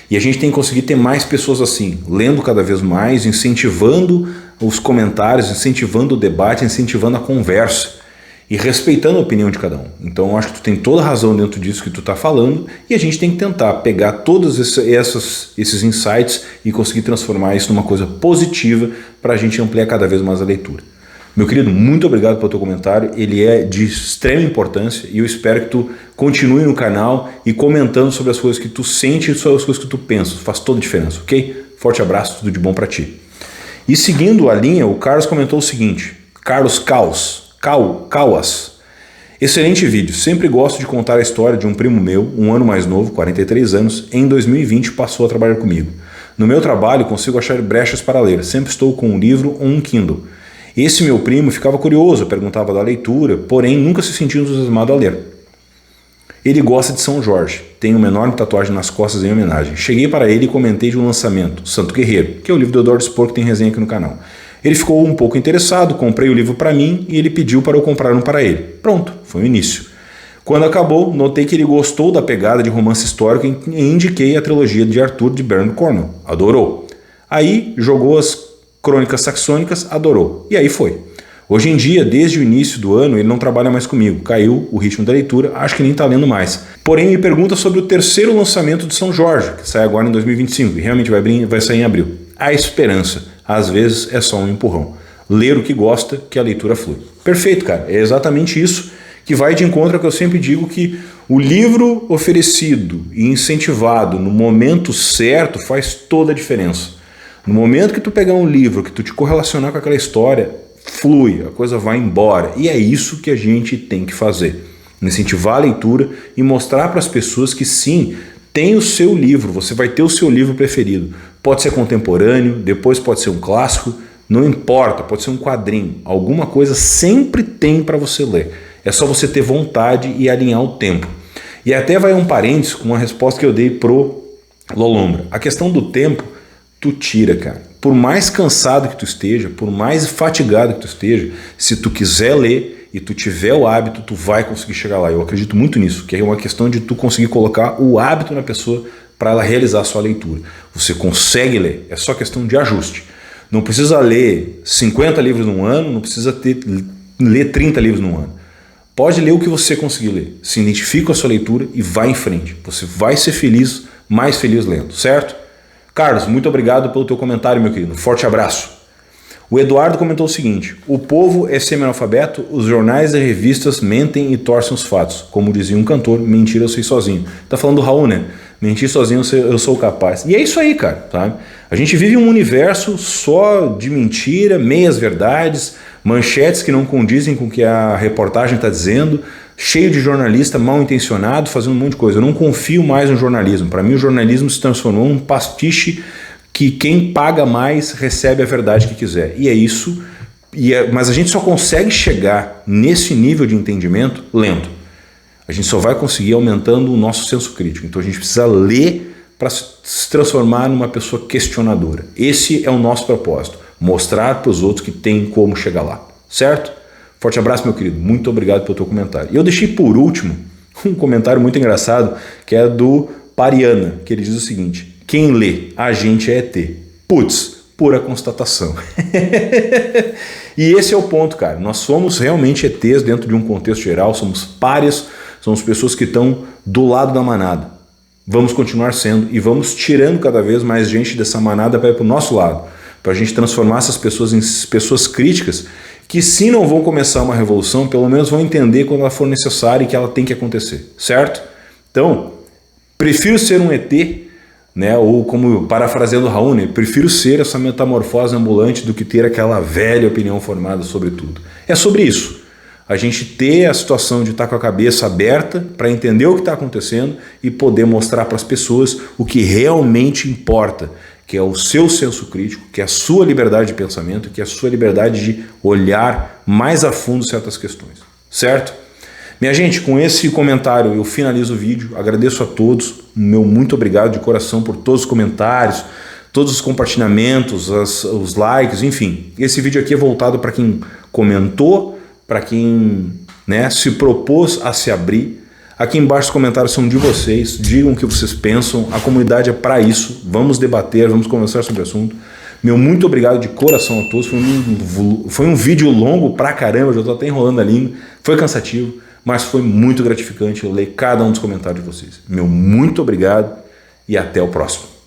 E a gente tem que conseguir ter mais pessoas assim, lendo cada vez mais, incentivando os comentários, incentivando o debate, incentivando a conversa e respeitando a opinião de cada um. Então eu acho que tu tem toda a razão dentro disso que tu está falando e a gente tem que tentar pegar todos esses insights e conseguir transformar isso numa coisa positiva para a gente ampliar cada vez mais a leitura. Meu querido, muito obrigado pelo teu comentário, ele é de extrema importância e eu espero que tu continue no canal e comentando sobre as coisas que tu sente e sobre as coisas que tu pensa, faz toda a diferença, ok? Forte abraço, tudo de bom para ti. E seguindo a linha, o Carlos comentou o seguinte, Carlos Cauas. Excelente vídeo, sempre gosto de contar a história de um primo meu, um ano mais novo, 43 anos, em 2020 passou a trabalhar comigo. No meu trabalho consigo achar brechas para ler, sempre estou com um livro ou um Kindle. Esse meu primo ficava curioso, perguntava da leitura, porém nunca se sentiu entusiasmado a ler. Ele gosta de São Jorge, tem uma enorme tatuagem nas costas em homenagem. Cheguei para ele e comentei de um lançamento, Santo Guerreiro, que é o livro do Eduardo Spohr que tem resenha aqui no canal. Ele ficou um pouco interessado, comprei o livro para mim e ele pediu para eu comprar um para ele. Pronto, foi o início. Quando acabou, notei que ele gostou da pegada de romance histórico e indiquei a trilogia de Arthur de Bernard Cornwell. Adorou. Aí jogou as Crônicas Saxônicas, adorou. E aí foi. Hoje em dia, desde o início do ano, ele não trabalha mais comigo. Caiu o ritmo da leitura, acho que nem está lendo mais. Porém, me pergunta sobre o terceiro lançamento de São Jorge, que sai agora em 2025 e realmente vai sair em abril. A esperança, às vezes, é só um empurrão. Ler o que gosta, que a leitura flui. Perfeito, cara. É exatamente isso que vai de encontro ao que eu sempre digo, que o livro oferecido e incentivado no momento certo faz toda a diferença. No momento que tu pegar um livro, que tu te correlacionar com aquela história, flui, a coisa vai embora. E é isso que a gente tem que fazer. Incentivar a leitura e mostrar para as pessoas que sim, tem o seu livro, você vai ter o seu livro preferido. Pode ser contemporâneo, depois pode ser um clássico, não importa, pode ser um quadrinho. Alguma coisa sempre tem para você ler. É só você ter vontade e alinhar o tempo. E até vai um parênteses com uma resposta que eu dei pro Lolombra. A questão do tempo, tu tira, cara. Por mais cansado que tu esteja, por mais fatigado que tu esteja, se tu quiser ler e tu tiver o hábito, tu vai conseguir chegar lá. Eu acredito muito nisso, que é uma questão de tu conseguir colocar o hábito na pessoa para ela realizar a sua leitura. Você consegue ler, é só questão de ajuste. Não precisa ler 50 livros num ano, não precisa ler 30 livros num ano. Pode ler o que você conseguir ler. Se identifica com a sua leitura e vai em frente. Você vai ser feliz, mais feliz lendo, certo? Carlos, muito obrigado pelo teu comentário, meu querido. Forte abraço. O Eduardo comentou o seguinte: o povo é semi-analfabeto, os jornais e revistas mentem e torcem os fatos. Como dizia um cantor, mentira eu sei sozinho. Tá falando do Raul, né? Mentir sozinho eu sou capaz. E é isso aí, cara. Sabe? A gente vive um universo só de mentira, meias verdades, manchetes que não condizem com o que a reportagem está dizendo, cheio de jornalista mal intencionado fazendo um monte de coisa. Eu não confio mais no jornalismo. Para mim o jornalismo se transformou num pastiche que quem paga mais recebe a verdade que quiser. E é isso. Mas a gente só consegue chegar nesse nível de entendimento lendo. A gente só vai conseguir aumentando o nosso senso crítico. Então a gente precisa ler para se transformar numa pessoa questionadora. Esse é o nosso propósito. Mostrar para os outros que tem como chegar lá. Certo? Forte abraço, meu querido. Muito obrigado pelo teu comentário. E eu deixei por último um comentário muito engraçado, que é do Pariana, que ele diz o seguinte: quem lê, a gente é ET. Putz, pura constatação. E esse é o ponto, cara. Nós somos realmente ETs dentro de um contexto geral, somos párias, somos pessoas que estão do lado da manada. Vamos continuar sendo e vamos tirando cada vez mais gente dessa manada para ir para o nosso lado, para a gente transformar essas pessoas em pessoas críticas que, se não vão começar uma revolução, pelo menos vão entender quando ela for necessária e que ela tem que acontecer, certo? Então, prefiro ser um ET, né? Ou como parafraseando o Raul, prefiro ser essa metamorfose ambulante do que ter aquela velha opinião formada sobre tudo. É sobre isso. A gente ter a situação de estar com a cabeça aberta para entender o que está acontecendo e poder mostrar para as pessoas o que realmente importa, que é o seu senso crítico, que é a sua liberdade de pensamento, que é a sua liberdade de olhar mais a fundo certas questões, certo? Minha gente, com esse comentário eu finalizo o vídeo, agradeço a todos, meu muito obrigado de coração por todos os comentários, todos os compartilhamentos, os likes, enfim. Esse vídeo aqui é voltado para quem comentou, para quem, né, se propôs a se abrir. Aqui embaixo os comentários são de vocês, digam o que vocês pensam, a comunidade é para isso, vamos debater, vamos conversar sobre o assunto. Meu muito obrigado de coração a todos, foi um vídeo longo pra caramba, já estou até enrolando a língua, foi cansativo, mas foi muito gratificante eu ler cada um dos comentários de vocês. Meu muito obrigado e até o próximo.